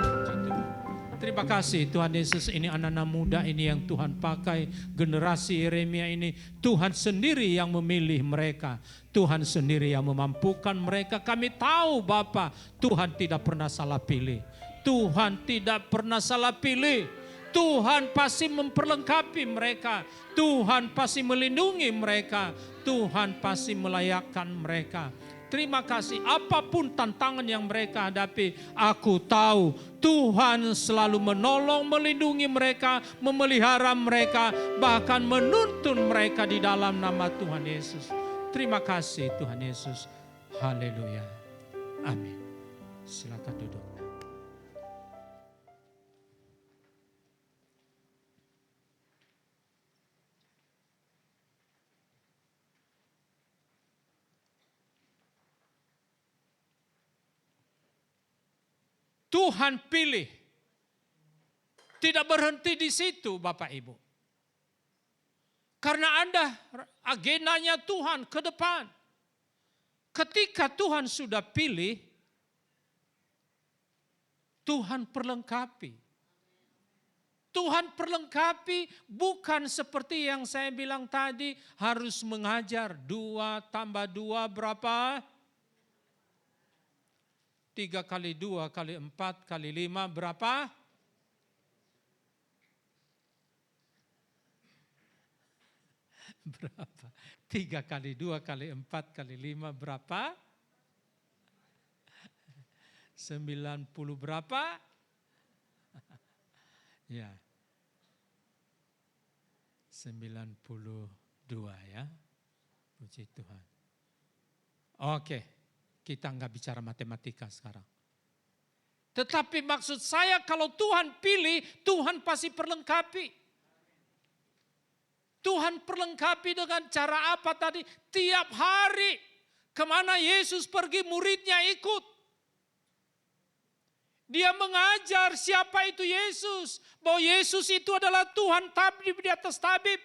Terima kasih Tuhan Yesus, ini anak-anak muda ini yang Tuhan pakai, generasi Yeremia ini Tuhan sendiri yang memilih mereka, Tuhan sendiri yang memampukan mereka. Kami tahu Bapa, Tuhan tidak pernah salah pilih, Tuhan tidak pernah salah pilih. Tuhan pasti memperlengkapi mereka, Tuhan pasti melindungi mereka, Tuhan pasti melayakkan mereka. Terima kasih, apapun tantangan yang mereka hadapi, aku tahu Tuhan selalu menolong, melindungi mereka, memelihara mereka, bahkan menuntun mereka di dalam nama Tuhan Yesus. Terima kasih Tuhan Yesus. Haleluya. Amin. Silakan duduk. Tuhan pilih. Tidak berhenti di situ Bapak Ibu. Karena ada agendanya Tuhan ke depan. Ketika Tuhan sudah pilih, Tuhan perlengkapi. Tuhan perlengkapi bukan seperti yang saya bilang tadi, harus mengajar 2 tambah 2 berapa? 3 kali 2 kali 4 kali 5 berapa? Berapa? 3 kali 2 kali 4 kali 5 berapa? 90 berapa? Ya. 92 ya. Puji Tuhan. Oke, kita nggak bicara matematika sekarang. Tetapi maksud saya kalau Tuhan pilih, Tuhan pasti perlengkapi. Tuhan perlengkapi dengan cara apa tadi? Tiap hari kemana Yesus pergi muridnya ikut. Dia mengajar siapa itu Yesus. Bahwa Yesus itu adalah Tuhan tabib di atas tabib.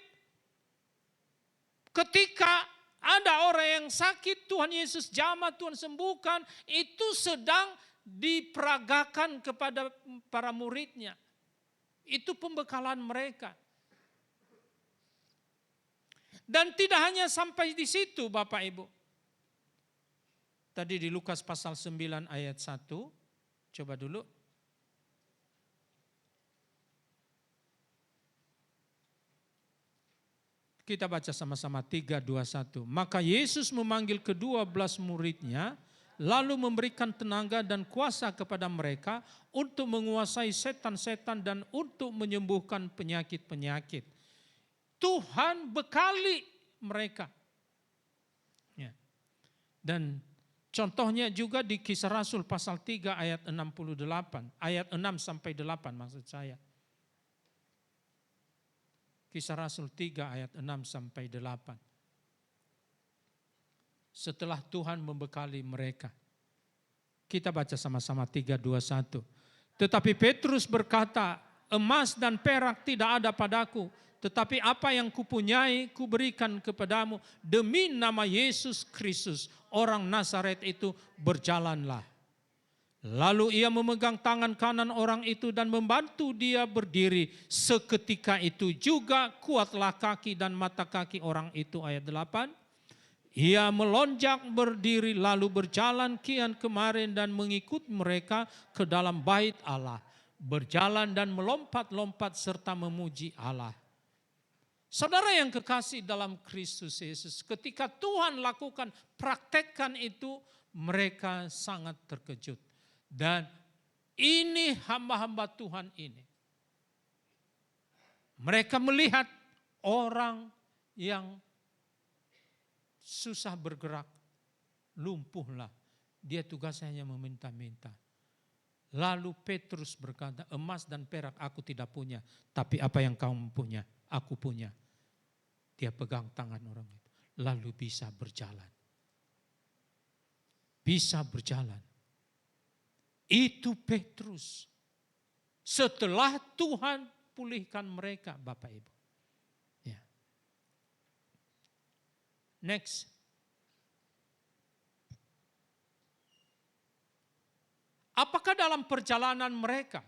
Ketika ada orang yang sakit, Tuhan Yesus jamah, Tuhan sembuhkan. Itu sedang diperagakan kepada para muridnya. Itu pembekalan mereka. Dan tidak hanya sampai di situ Bapak Ibu. Tadi di Lukas pasal 9 ayat 1. Coba dulu. Kita baca sama-sama 3, 2, 1. Maka Yesus memanggil ke-12 muridnya, lalu memberikan tenaga dan kuasa kepada mereka untuk menguasai setan-setan dan untuk menyembuhkan penyakit-penyakit. Tuhan bekali mereka. Ya. Dan contohnya juga di Kisah Rasul pasal 3 ayat 68. Ayat 6 sampai 8 maksud saya. Kisah Rasul 3 ayat 6 sampai 8. Setelah Tuhan membekali mereka. Kita baca sama-sama 3, 2, 1. Tetapi Petrus berkata, emas dan perak tidak ada padaku. Tetapi apa yang kupunyai kuberikan kepadamu. Demi nama Yesus Kristus, orang Nazaret itu, berjalanlah. Lalu ia memegang tangan kanan orang itu dan membantu dia berdiri. Seketika itu juga kuatlah kaki dan mata kaki orang itu. Ayat 8. Ia melonjak berdiri lalu berjalan kian kemarin dan mengikut mereka ke dalam bait Allah. Berjalan dan melompat-lompat serta memuji Allah. Saudara yang kekasih dalam Kristus Yesus, ketika Tuhan lakukan, praktekkan itu, mereka sangat terkejut. Dan ini hamba-hamba Tuhan ini. Mereka melihat orang yang susah bergerak, lumpuhlah. Dia tugasnya hanya meminta-minta. Lalu Petrus berkata, emas dan perak aku tidak punya, tapi apa yang kamu punya, aku punya. Dia pegang tangan orang itu, lalu bisa berjalan. Bisa berjalan. Itu Petrus. Setelah Tuhan pulihkan mereka, Bapak Ibu. Ya. Next. Apakah dalam perjalanan mereka,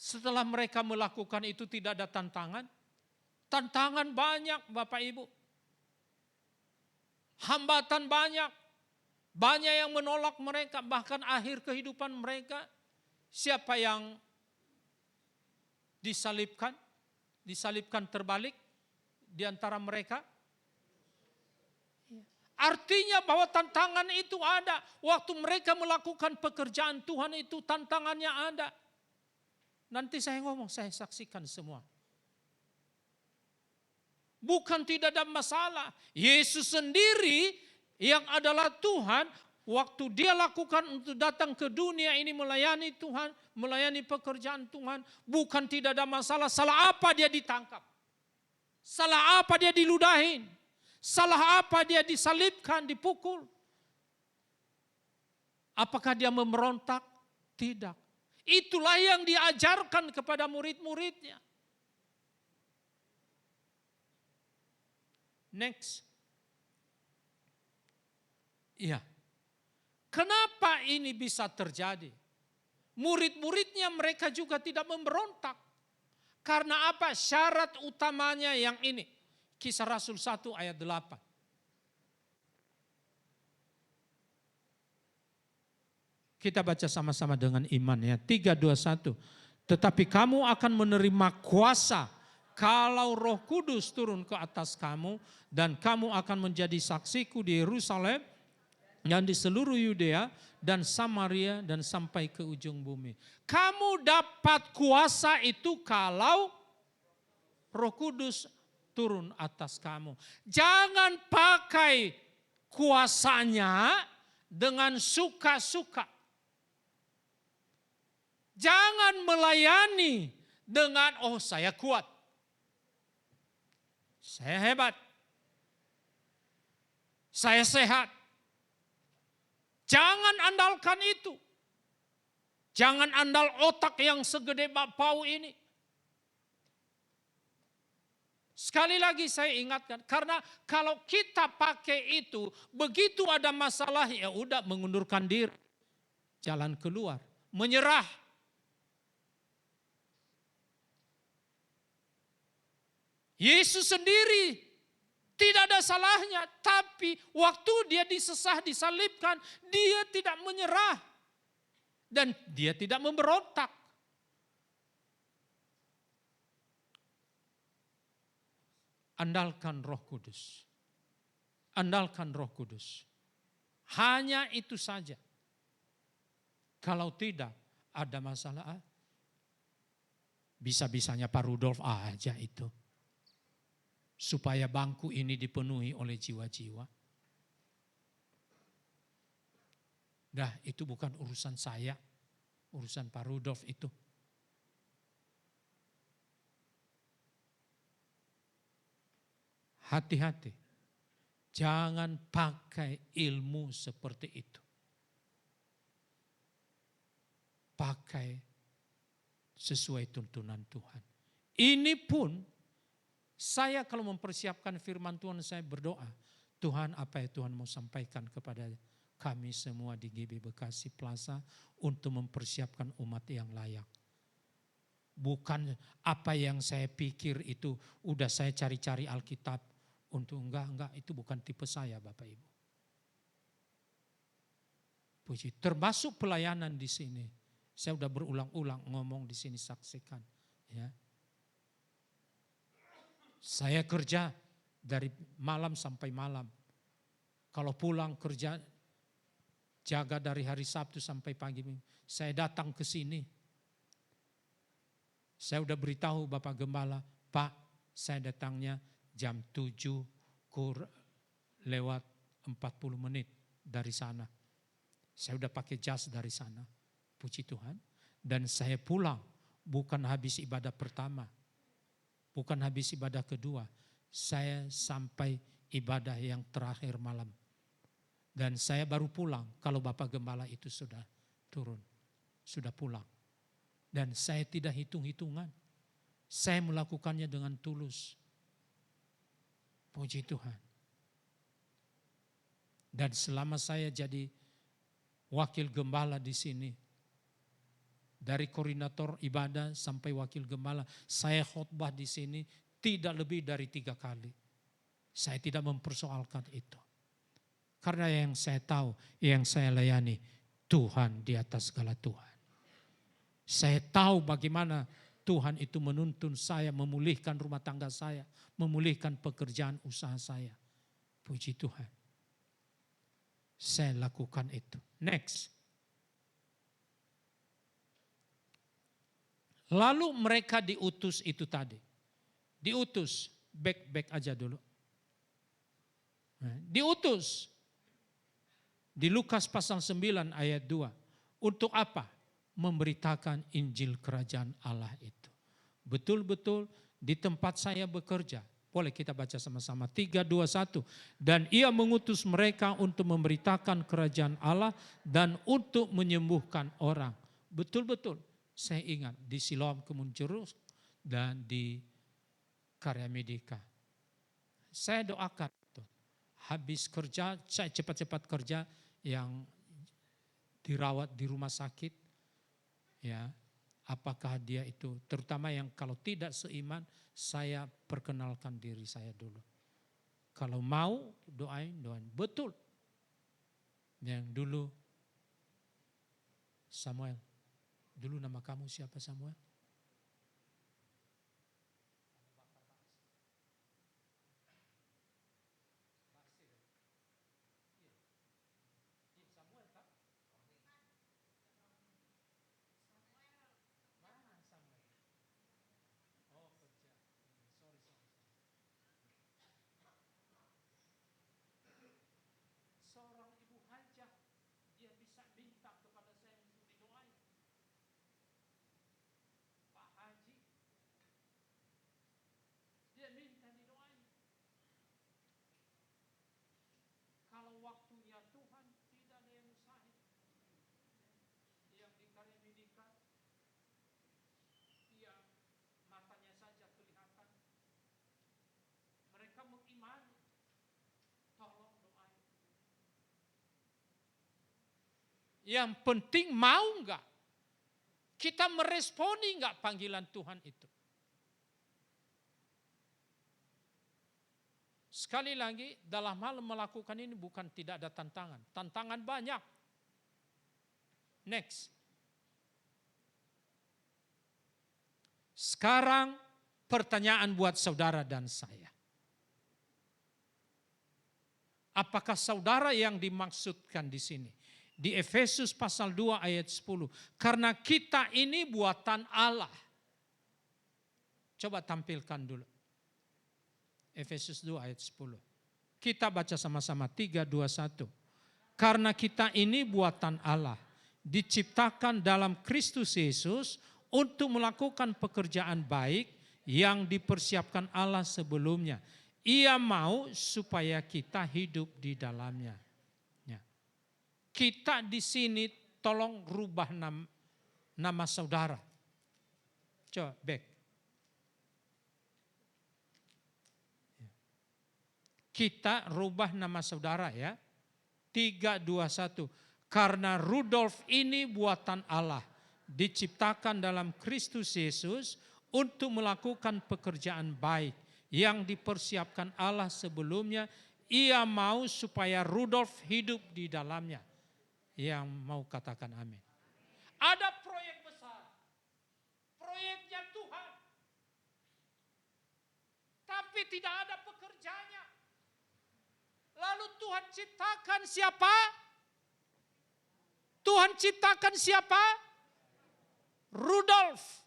setelah mereka melakukan itu tidak ada tantangan? Tantangan banyak Bapak Ibu. Hambatan banyak. Banyak yang menolak mereka, bahkan akhir kehidupan mereka. Siapa yang disalibkan? Disalibkan terbalik di antara mereka? Artinya bahwa tantangan itu ada. Waktu mereka melakukan pekerjaan Tuhan itu tantangannya ada. Nanti saya ngomong, saya saksikan semua. Bukan tidak ada masalah. Yesus sendiri yang adalah Tuhan, waktu dia lakukan untuk datang ke dunia ini melayani Tuhan, melayani pekerjaan Tuhan, bukan tidak ada masalah. Salah apa dia ditangkap? Salah apa dia diludahin? Salah apa dia disalibkan, dipukul? Apakah dia memberontak? Tidak. Itulah yang diajarkan kepada murid-muridnya. Next. Iya. Kenapa ini bisa terjadi? Murid-muridnya mereka juga tidak memberontak. Karena apa? Syarat utamanya yang ini. Kisah Rasul 1 ayat 8. Kita baca sama-sama dengan iman ya. 3, 2, 1. Tetapi kamu akan menerima kuasa kalau Roh Kudus turun ke atas kamu. Dan kamu akan menjadi saksiku di Yerusalem dan di seluruh Yudea dan Samaria dan sampai ke ujung bumi. Kamu dapat kuasa itu kalau Roh Kudus turun atas kamu. Jangan pakai kuasanya dengan suka-suka. Jangan melayani dengan saya kuat. Saya hebat. Saya sehat. Jangan andalkan itu. Jangan andal otak yang segede bapau ini. Sekali lagi saya ingatkan, karena kalau kita pakai itu, begitu ada masalah ya udah mengundurkan diri. Jalan keluar, menyerah. Yesus sendiri tidak ada salahnya, tapi waktu dia disesah, disalibkan, dia tidak menyerah. Dan dia tidak memberontak. Andalkan Roh Kudus. Andalkan Roh Kudus. Hanya itu saja. Kalau tidak, ada masalah. Bisa-bisanya Pak Rudolf aja itu. Supaya bangku ini dipenuhi oleh jiwa-jiwa. Dah, itu bukan urusan saya, urusan Pak Rudolf itu. Hati-hati, jangan pakai ilmu seperti itu. Pakai sesuai tuntunan Tuhan. Ini pun saya kalau mempersiapkan firman Tuhan, saya berdoa, Tuhan apa yang Tuhan mau sampaikan kepada kami semua di GB Bekasi Plaza untuk mempersiapkan umat yang layak. Bukan apa yang saya pikir itu udah saya cari-cari Alkitab untuk enggak itu bukan tipe saya Bapak Ibu. Puji, termasuk pelayanan di sini. Saya udah berulang-ulang ngomong di sini, saksikan ya. Saya kerja dari malam sampai malam. Kalau pulang kerja, jaga dari hari Sabtu sampai pagi Minggu. Saya datang ke sini. Saya udah beritahu Bapak Gembala, Pak, saya datangnya jam 7 lewat 40 menit dari sana. Saya udah pakai jas dari sana. Puji Tuhan. Dan saya pulang bukan habis ibadah pertama. Bukan habis ibadah kedua, saya sampai ibadah yang terakhir malam. Dan saya baru pulang kalau Bapak Gembala itu sudah turun, sudah pulang. Dan saya tidak hitung-hitungan, saya melakukannya dengan tulus. Puji Tuhan. Dan selama saya jadi wakil gembala di sini, dari koordinator ibadah sampai wakil gembala, saya khotbah di sini tidak lebih dari 3 kali. Saya tidak mempersoalkan itu. Karena yang saya tahu, yang saya layani, Tuhan di atas segala Tuhan. Saya tahu bagaimana Tuhan itu menuntun saya, memulihkan rumah tangga saya, memulihkan pekerjaan usaha saya. Puji Tuhan. Saya lakukan itu. Next. Lalu mereka diutus itu tadi. Diutus, back aja dulu. Diutus. Di Lukas pasal 9 ayat 2. Untuk apa? Memberitakan Injil Kerajaan Allah itu. Betul-betul di tempat saya bekerja. Boleh kita baca sama-sama. 3, 2, 1. Dan ia mengutus mereka untuk memberitakan kerajaan Allah dan untuk menyembuhkan orang. betul-betul saya ingat di Siloam Kemunjeruk dan di Karya Medika. Saya doakan itu. Habis kerja, saya cepat-cepat kerja yang dirawat di rumah sakit. Ya, apakah dia itu, terutama yang kalau tidak seiman, saya perkenalkan diri saya dulu. Kalau mau doain. Betul. Yang dulu Samuel. Dulu nama kamu siapa Samuel? Seorang ibu hajah, dia bisa minta kepada saya untuk didoain. Pak Haji, dia minta didoain. Kalau waktunya Tuhan tidak ada yang mustahil. Yang di Karya Medika, dia matanya saja kelihatan. Mereka mengimani. Tolong doain. Yang penting mau enggak? Kita meresponi enggak panggilan Tuhan itu? Sekali lagi, dalam hal melakukan ini bukan tidak ada tantangan. Tantangan banyak. Next. Sekarang pertanyaan buat saudara dan saya. Apakah saudara yang dimaksudkan di sini? Di Efesus pasal 2 ayat 10. Karena kita ini buatan Allah. Coba tampilkan dulu. Efesus 2 ayat 10. Kita baca sama-sama 3, 2, 1. Karena kita ini buatan Allah. Diciptakan dalam Kristus Yesus untuk melakukan pekerjaan baik yang dipersiapkan Allah sebelumnya. Ia mau supaya kita hidup di dalamnya. Ya. Kita di sini tolong rubah nama saudara. Coba back. Ya. Kita rubah nama saudara ya. 3, 2, 1. Karena Rudolf ini buatan Allah. Diciptakan dalam Kristus Yesus untuk melakukan pekerjaan baik yang dipersiapkan Allah sebelumnya. Ia mau supaya Rudolf hidup di dalamnya. Yang mau katakan amin. Ada proyek besar. Proyeknya Tuhan. Tapi tidak ada pekerjanya. Lalu Tuhan ciptakan siapa? Tuhan ciptakan siapa? Rudolf.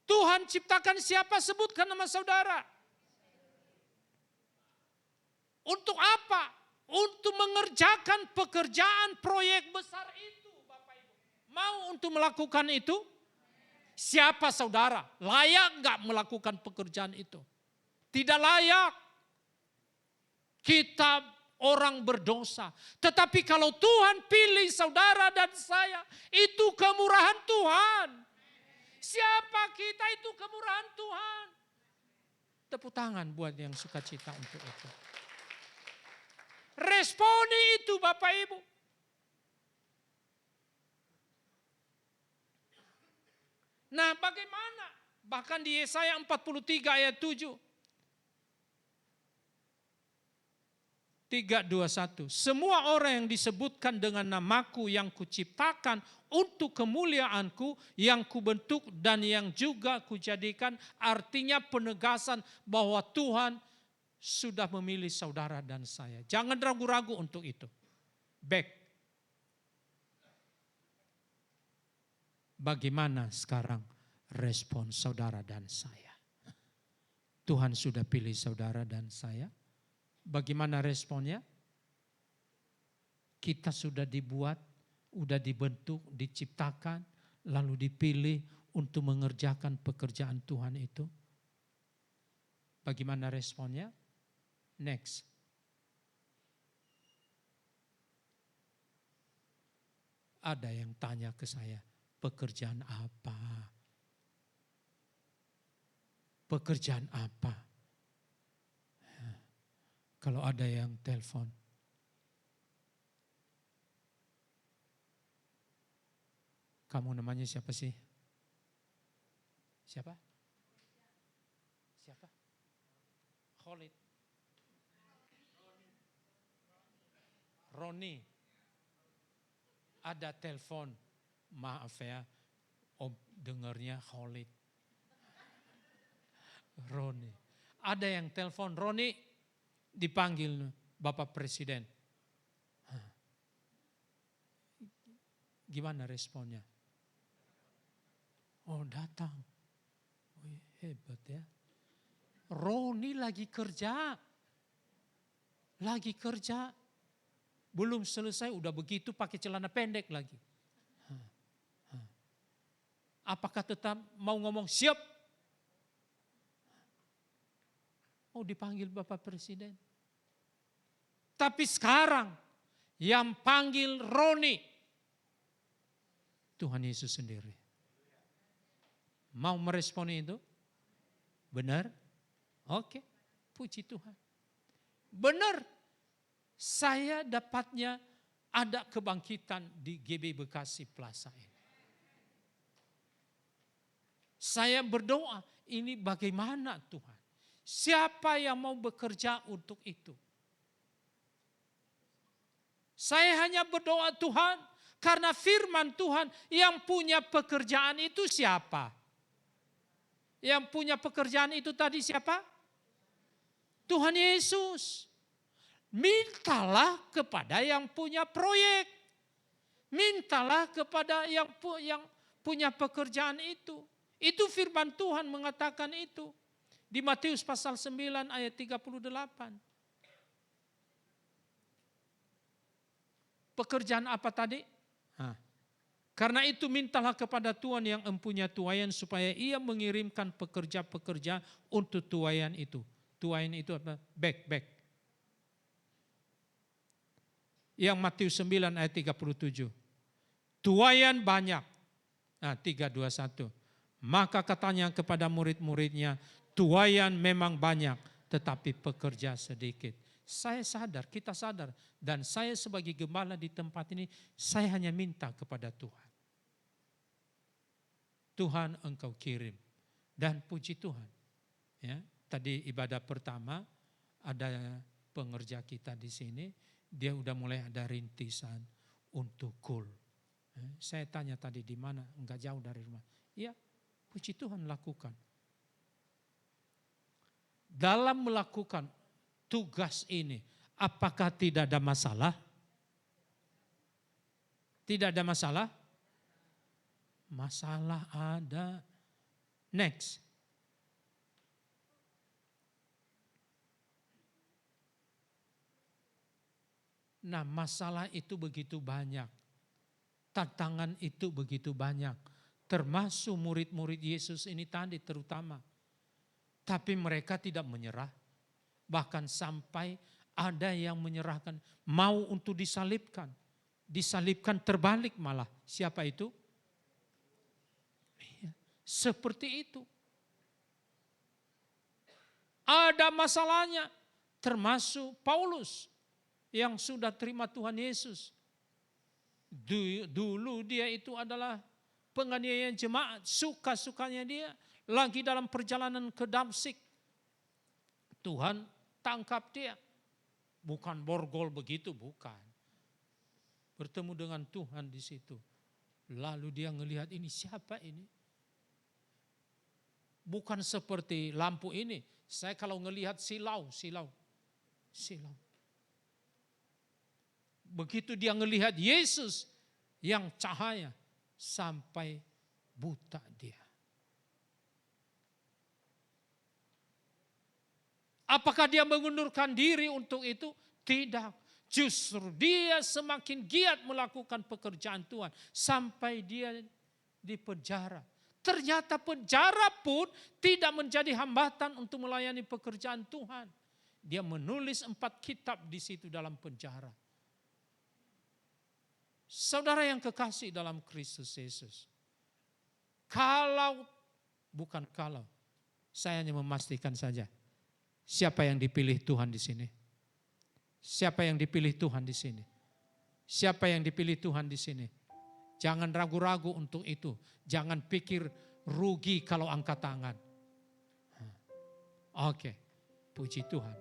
Tuhan ciptakan siapa? Sebutkan nama saudara. Untuk apa? Untuk mengerjakan pekerjaan proyek besar itu, Bapak Ibu. Mau untuk melakukan itu? Siapa saudara? Layak enggak melakukan pekerjaan itu? Tidak layak. Kita orang berdosa. Tetapi kalau Tuhan pilih saudara dan saya, itu kemurahan Tuhan. Siapa kita itu kemurahan Tuhan. Tepuk tangan buat yang sukacita untuk itu. Responi itu Bapak Ibu. Nah bagaimana? Bahkan di Yesaya 43 ayat 7. 3:21. Semua orang yang disebutkan dengan namaku yang kuciptakan untuk kemuliaanku yang kubentuk dan yang juga kujadikan, artinya penegasan bahwa Tuhan sudah memilih saudara dan saya. Jangan ragu-ragu untuk itu. Back. Bagaimana sekarang respon saudara dan saya? Tuhan sudah pilih saudara dan saya. Bagaimana responnya? Kita sudah dibuat, sudah dibentuk, diciptakan, lalu dipilih untuk mengerjakan pekerjaan Tuhan itu. Bagaimana responnya? Next. Ada yang tanya ke saya, Pekerjaan apa? Pekerjaan apa? Kalau ada yang telepon. Kamu namanya siapa sih? Siapa? Siapa? Khalid. Roni. Ada telepon. Maaf ya, Om dengarnya Khalid. Roni. Ada yang telepon, Roni dipanggil Bapak Presiden. Gimana responnya? Oh datang. Oh, hebat ya. Roni lagi kerja. Lagi kerja. Belum selesai udah begitu pakai celana pendek lagi. Apakah tetap mau ngomong siap? Oh dipanggil Bapak Presiden. Tapi sekarang yang panggil Roni. Tuhan Yesus sendiri. Mau meresponi itu? Benar? Oke, puji Tuhan. Benar, saya dapatnya ada kebangkitan di GB Bekasi Plaza ini. Saya berdoa, ini bagaimana Tuhan? Siapa yang mau bekerja untuk itu? Saya hanya berdoa Tuhan, karena firman Tuhan yang punya pekerjaan itu siapa? Yang punya pekerjaan itu tadi siapa? Tuhan Yesus. Mintalah kepada yang punya proyek. Mintalah kepada yang punya pekerjaan itu. Itu firman Tuhan mengatakan itu. Di Matius pasal 9 ayat 38. Pekerjaan apa tadi? Karena itu mintalah kepada Tuhan yang empunya tuaian supaya ia mengirimkan pekerja-pekerja untuk tuaian itu. Tuaian itu apa? Back. Yang Matius 9 ayat 37. Tuaian banyak. 3:21. Maka katanya kepada murid-muridnya, tuaian memang banyak tetapi pekerja sedikit. Saya sadar, kita sadar. Dan saya sebagai gembala di tempat ini, saya hanya minta kepada Tuhan. Tuhan engkau kirim. Dan puji Tuhan. Ya, tadi ibadah pertama ada pengerja kita di sini. Dia udah mulai ada rintisan untuk kul. Saya tanya tadi di mana? Enggak jauh dari rumah. Ya, puji Tuhan lakukan. Dalam melakukan tugas ini, apakah tidak ada masalah? Tidak ada masalah? Masalah ada. Next. Nah, masalah itu begitu banyak. Tantangan itu begitu banyak. Termasuk murid-murid Yesus ini tadi terutama. Tapi mereka tidak menyerah. Bahkan sampai ada yang menyerahkan, mau untuk disalibkan. Disalibkan terbalik malah. Siapa itu? Seperti itu. Ada masalahnya. Termasuk Paulus yang sudah terima Tuhan Yesus. Dulu dia itu adalah penganiayaan jemaat. Suka-sukanya dia. Lagi dalam perjalanan ke Damsik. Tuhan tangkap dia. Bukan borgol begitu, bukan. Bertemu dengan Tuhan di situ. Lalu dia ngelihat ini siapa ini? Bukan seperti lampu ini. Saya kalau ngelihat silau. Begitu dia ngelihat Yesus yang cahaya, sampai buta dia. Apakah dia mengundurkan diri untuk itu? Tidak. Justru dia semakin giat melakukan pekerjaan Tuhan. Sampai dia di penjara. Ternyata penjara pun tidak menjadi hambatan untuk melayani pekerjaan Tuhan. Dia menulis 4 kitab di situ dalam penjara. Saudara yang kekasih dalam Kristus Yesus. Bukan kalau, saya hanya memastikan saja. Siapa yang dipilih Tuhan di sini? Siapa yang dipilih Tuhan di sini? Siapa yang dipilih Tuhan di sini? Jangan ragu-ragu untuk itu. Jangan pikir rugi kalau angkat tangan. Oke, puji Tuhan.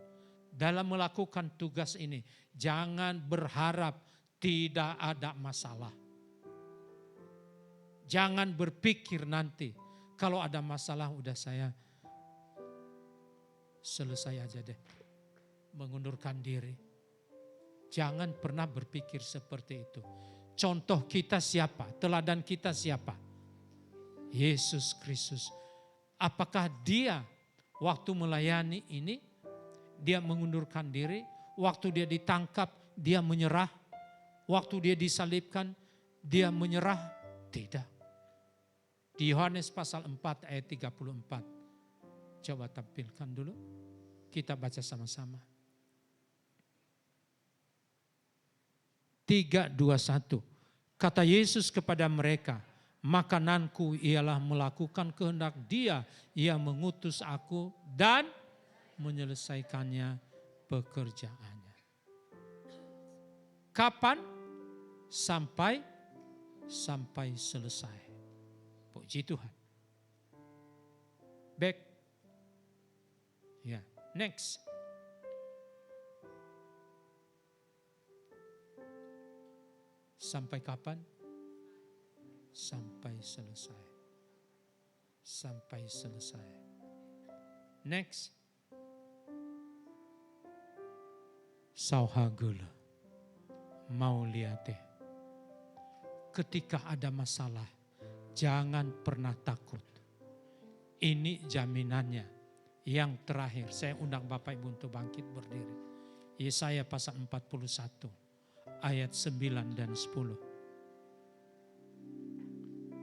Dalam melakukan tugas ini, jangan berharap tidak ada masalah. Jangan berpikir nanti, kalau ada masalah udah saya selesai aja deh. Mengundurkan diri. Jangan pernah berpikir seperti itu. Contoh kita siapa? Teladan kita siapa? Yesus Kristus. Apakah dia waktu melayani ini, dia mengundurkan diri? Waktu dia ditangkap, dia menyerah? Waktu dia disalibkan, dia menyerah? Tidak. Di Yohanes pasal 4 ayat 34. Coba tampilkan dulu. Kita baca sama-sama. 3:21. Kata Yesus kepada mereka, makananku ialah melakukan kehendak Dia yang mengutus aku dan menyelesaikannya pekerjaannya. Kapan? Sampai selesai. Puji Tuhan. Back. Ya, next. Sampai kapan? Sampai selesai. Sampai selesai. Next. Sauhagula. Mau lihat deh. Ketika ada masalah, jangan pernah takut. Ini jaminannya. Yang terakhir, saya undang Bapak Ibu untuk bangkit berdiri. Yesaya pasal 41. Ayat 9 dan 10.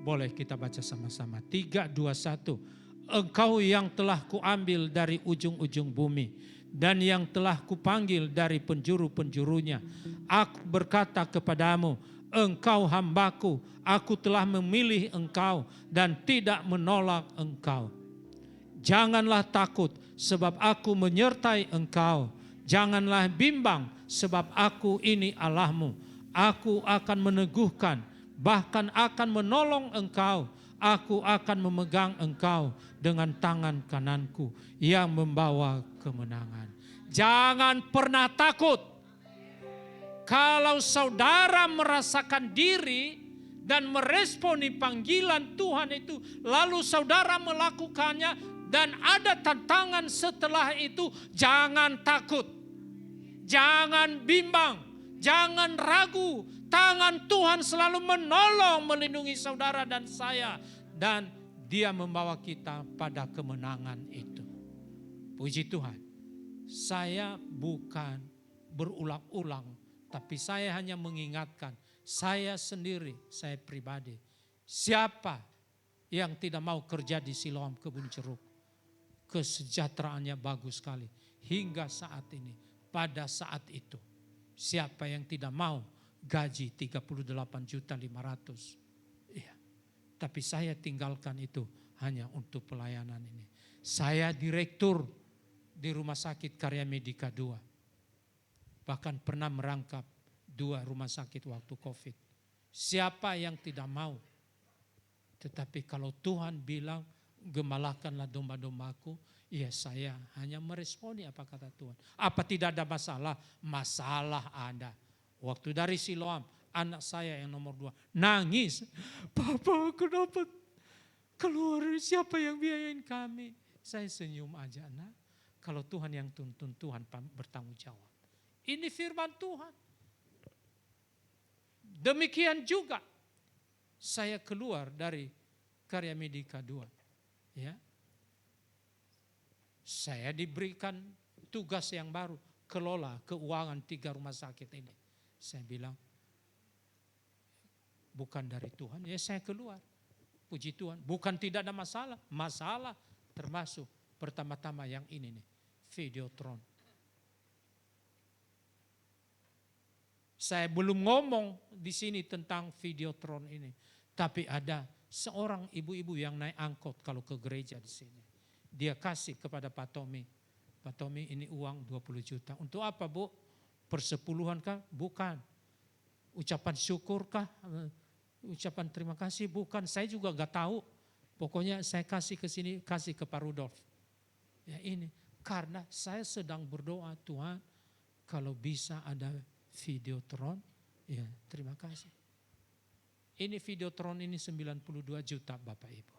Boleh kita baca sama-sama. 3, 2, 1. Engkau yang telah kuambil dari ujung-ujung bumi. Dan yang telah kupanggil dari penjuru-penjurunya. Aku berkata kepadamu, engkau hambaku. Aku telah memilih engkau dan tidak menolak engkau. Janganlah takut sebab aku menyertai engkau. Janganlah bimbang sebab aku ini Allahmu. Aku akan meneguhkan, bahkan akan menolong engkau. Aku akan memegang engkau dengan tangan kananku yang membawa kemenangan. Jangan pernah takut. Kalau saudara merasakan diri dan meresponi panggilan Tuhan itu, lalu saudara melakukannya dan ada tantangan setelah itu, jangan takut. Jangan bimbang, jangan ragu. Tangan Tuhan selalu menolong, melindungi saudara dan saya. Dan Dia membawa kita pada kemenangan itu. Puji Tuhan. Saya bukan berulang-ulang, tapi saya hanya mengingatkan. Saya sendiri, saya pribadi. Siapa yang tidak mau kerja di Siloam Kebun Jeruk? Kesejahteraannya bagus sekali. Hingga saat ini. Pada saat itu, siapa yang tidak mau gaji 38.500.000? Iya. Tapi saya tinggalkan itu hanya untuk pelayanan ini. Saya direktur di Rumah Sakit Karya Medika 2. Bahkan pernah merangkap 2 rumah sakit waktu Covid. Siapa yang tidak mau? Tetapi kalau Tuhan bilang, gembalakanlah domba-dombaku, ya saya hanya meresponi apa kata Tuhan. Apa tidak ada masalah? Masalah ada. Waktu dari Siloam, anak saya yang nomor 2 nangis. Papa, kenapa keluar? Siapa yang biayain kami? Saya senyum aja, nak. Kalau Tuhan yang tuntun, Tuhan bertanggung jawab. Ini firman Tuhan. Demikian juga saya keluar dari Karya Medika 2. Ya. Saya diberikan tugas yang baru, kelola keuangan 3 rumah sakit ini. Saya bilang, bukan dari Tuhan, ya saya keluar. Puji Tuhan, bukan tidak ada masalah. Masalah termasuk pertama-tama yang ini nih, Videotron. Saya belum ngomong di sini tentang Videotron ini. Tapi ada seorang ibu-ibu yang naik angkot kalau ke gereja di sini. Dia kasih kepada Pak Tommy. Pak Tommy, ini uang 20 juta. Untuk apa, Bu? Persepuluhan kah? Bukan. Ucapan syukur kah? Ucapan terima kasih? Bukan. Saya juga gak tahu. Pokoknya saya kasih ke sini, kasih ke Pak Rudolf. Ya ini, karena saya sedang berdoa, Tuhan, kalau bisa ada Videotron, ya terima kasih. Ini Videotron ini 92 juta Bapak Ibu.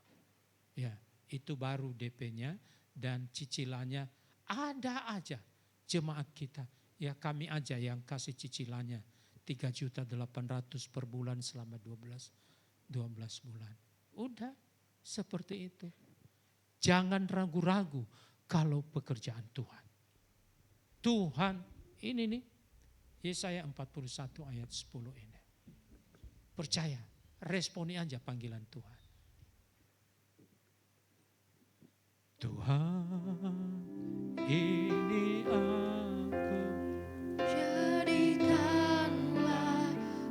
Ya, itu baru DP-nya dan cicilannya ada aja jemaat kita. Ya kami aja yang kasih cicilannya 3.800.000 per bulan selama 12 bulan. Udah seperti itu. Jangan ragu-ragu kalau pekerjaan Tuhan. Tuhan ini nih Yesaya 41 ayat 10 ini. Percaya, responi aja panggilan Tuhan. Tuhan, ini aku. Jadikanlah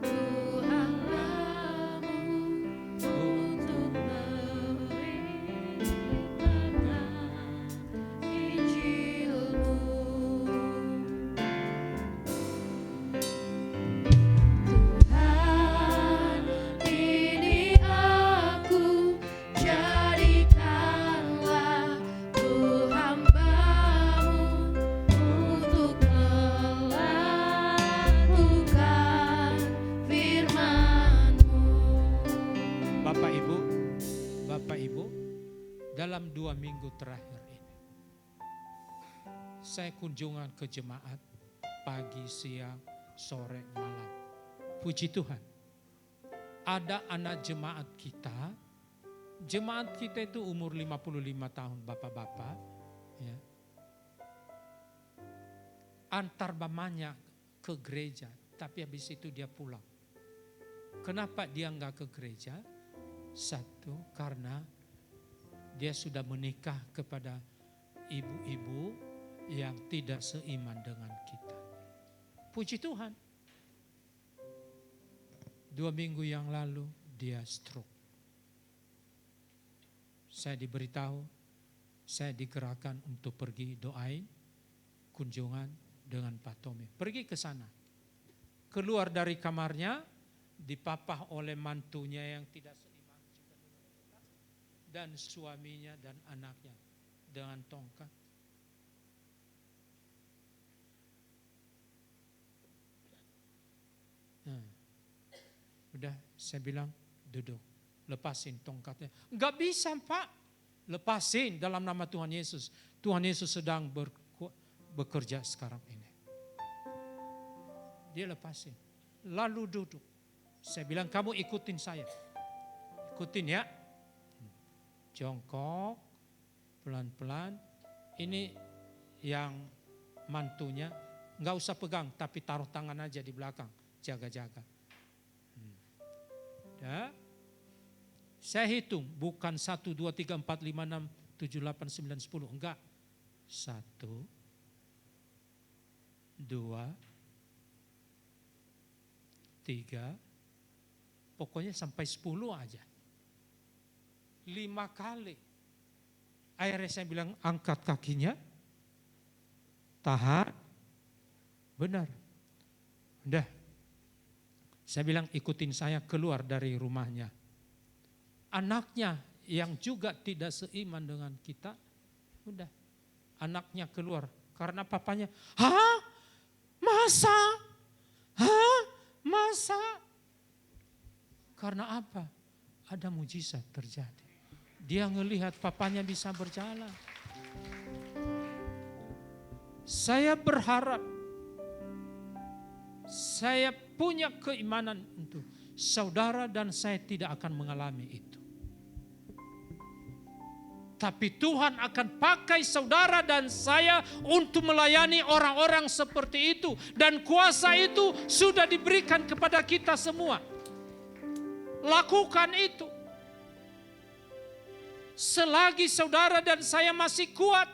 ku hambamu untuk memberitakan Injilmu. Tuhan, ini aku, jadikanlah ku hambamu untuk melakukan firman-Mu. Bapak Ibu, dalam 2 minggu terakhir ini, saya kunjungan ke jemaat pagi, siang, sore, malam. Puji Tuhan, ada anak jemaat kita itu umur 55 tahun bapak-bapak. Ya. Antar mamanya ke gereja, tapi habis itu dia pulang. Kenapa dia enggak ke gereja? Satu, karena dia sudah menikah kepada ibu-ibu yang tidak seiman dengan kita. Puji Tuhan. 2 minggu yang lalu dia stroke. Saya diberitahu, saya digerakkan untuk pergi doain kunjungan dengan Pak Tommy. Pergi ke sana. Keluar dari kamarnya, dipapah oleh mantunya yang tidak seiman juga dengan kita, dan suaminya dan anaknya dengan tongkat. Udah saya bilang duduk, lepasin tongkatnya. Enggak bisa Pak, lepasin dalam nama Tuhan Yesus. Tuhan Yesus sedang bekerja sekarang ini. Dia lepasin, lalu duduk. Saya bilang kamu ikutin saya, ikutin ya. Jongkok, pelan-pelan. Ini yang mantunya, enggak usah pegang, tapi taruh tangan aja di belakang, jaga-jaga. Ya. Saya hitung, bukan 1, 2, 3, 4, 5, 6, 7, 8, 9, 10. Enggak. 1, 2, 3. Pokoknya sampai 10 aja. 5 kali. Akhirnya saya bilang angkat kakinya. Tahan. Benar. Udah. Saya bilang ikutin saya keluar dari rumahnya. Anaknya yang juga tidak seiman dengan kita, udah anaknya keluar karena papanya, hah? Masa? Hah? Masa? Karena apa? Ada mujizat terjadi. Dia ngelihat papanya bisa berjalan. Saya berharap, saya punya keimanan untuk saudara dan saya tidak akan mengalami itu. Tapi Tuhan akan pakai saudara dan saya untuk melayani orang-orang seperti itu. Dan kuasa itu sudah diberikan kepada kita semua. Lakukan itu. Selagi saudara dan saya masih kuat,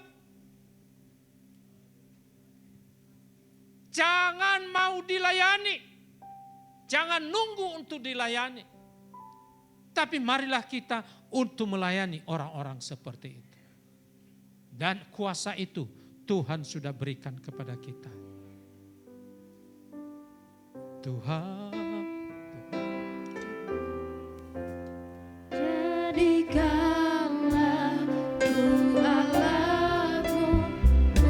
jangan mau dilayani. Jangan nunggu untuk dilayani. Tapi marilah kita untuk melayani orang-orang seperti itu. Dan kuasa itu Tuhan sudah berikan kepada kita. Tuhan. Jadikanlah ku alatmu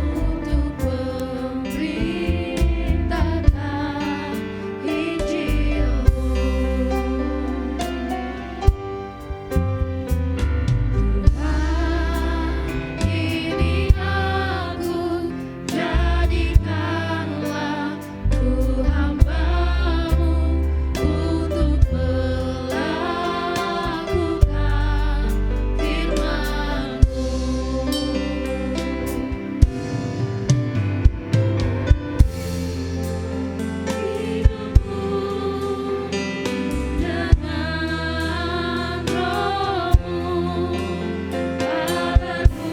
untuk memberitakan Injil-Mu. Tuhan, ini aku, jadikanlah ku hamba-Mu untuk melakukan firman-Mu. Hidupku dengan Roh-Mu, Allahku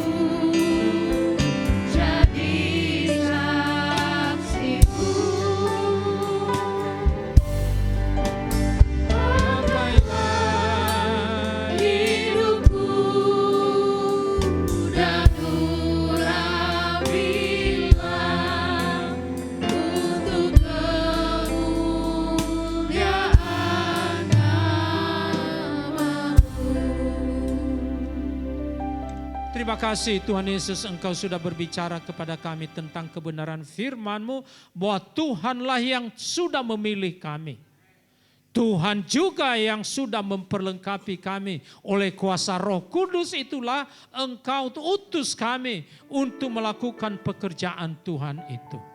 jadi saksiku. Hidupku dan urapilah untuk kemuliaan nama-Mu. Terima kasih Tuhan Yesus, Engkau sudah berbicara kepada kami tentang kebenaran firman-Mu, bahwa Tuhanlah yang sudah memilih kami. Tuhan juga yang sudah memperlengkapi kami. Oleh kuasa Roh Kudus itulah Engkau utus kami untuk melakukan pekerjaan Tuhan itu.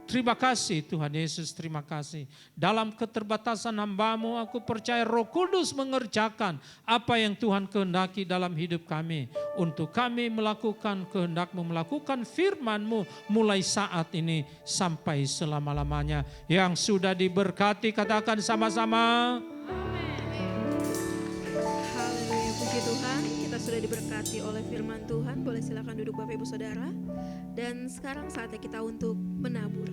Terima kasih Tuhan Yesus, terima kasih. Dalam keterbatasan hamba-Mu, aku percaya Roh Kudus mengerjakan apa yang Tuhan kehendaki dalam hidup kami. Untuk kami melakukan kehendak-Mu, melakukan firman-Mu mulai saat ini sampai selama-lamanya. Yang sudah diberkati, katakan sama-sama. Haleluya, puji Tuhan, kita sudah diberkati oleh firman Tuhan. Boleh silakan duduk Bapak Ibu Saudara. Dan sekarang saatnya kita untuk menabur.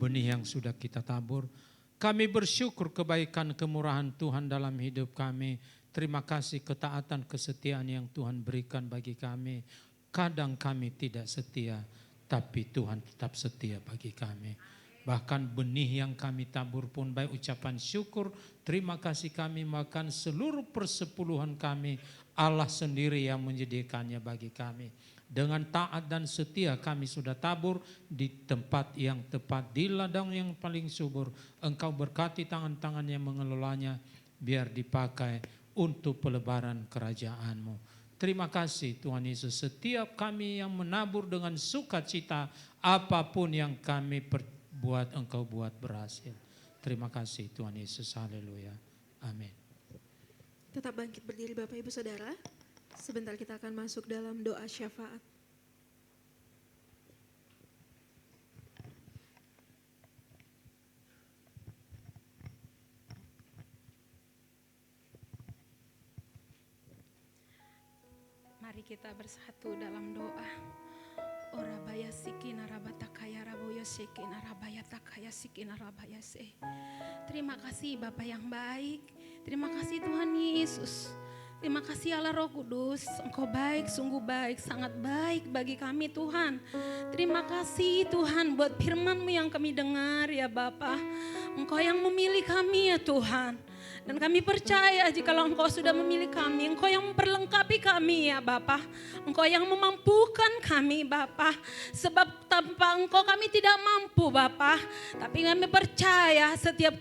benih yang sudah kita tabur. Kami bersyukur kebaikan kemurahan Tuhan dalam hidup kami. Terima kasih ketaatan kesetiaan yang Tuhan berikan bagi kami. Kadang kami tidak setia, tapi Tuhan tetap setia bagi kami. Bahkan benih yang kami tabur pun baik ucapan syukur, terima kasih kami makan seluruh persepuluhan kami, Allah sendiri yang menyediakannya bagi kami. Dengan taat dan setia kami sudah tabur di tempat yang tepat, di ladang yang paling subur. Engkau berkati tangan-tangan yang mengelolanya, biar dipakai untuk pelebaran kerajaan-Mu. Terima kasih Tuhan Yesus, setiap kami yang menabur dengan sukacita, apapun yang kami buat Engkau buat berhasil. Terima kasih Tuhan Yesus, haleluya, amin. Tetap bangkit berdiri Bapak Ibu Saudara. Sebentar kita akan masuk dalam doa syafaat. Mari kita bersatu dalam doa. Orabaya sikina rabatakaya raboyo sikina rabaya takaya sikina rabaya se. Terima kasih Bapa yang baik. Terima kasih Tuhan Yesus. Terima kasih Allah Roh Kudus. Engkau baik, sungguh baik, sangat baik bagi kami Tuhan. Terima kasih Tuhan buat firman-Mu yang kami dengar ya Bapa. Engkau yang memilih kami ya Tuhan. Dan kami percaya jikalau Engkau sudah memilih kami, Engkau yang memperlengkapi kami ya Bapa. Engkau yang memampukan kami Bapa. Sebab tanpa Engkau kami tidak mampu Bapa. Tapi kami percaya setiap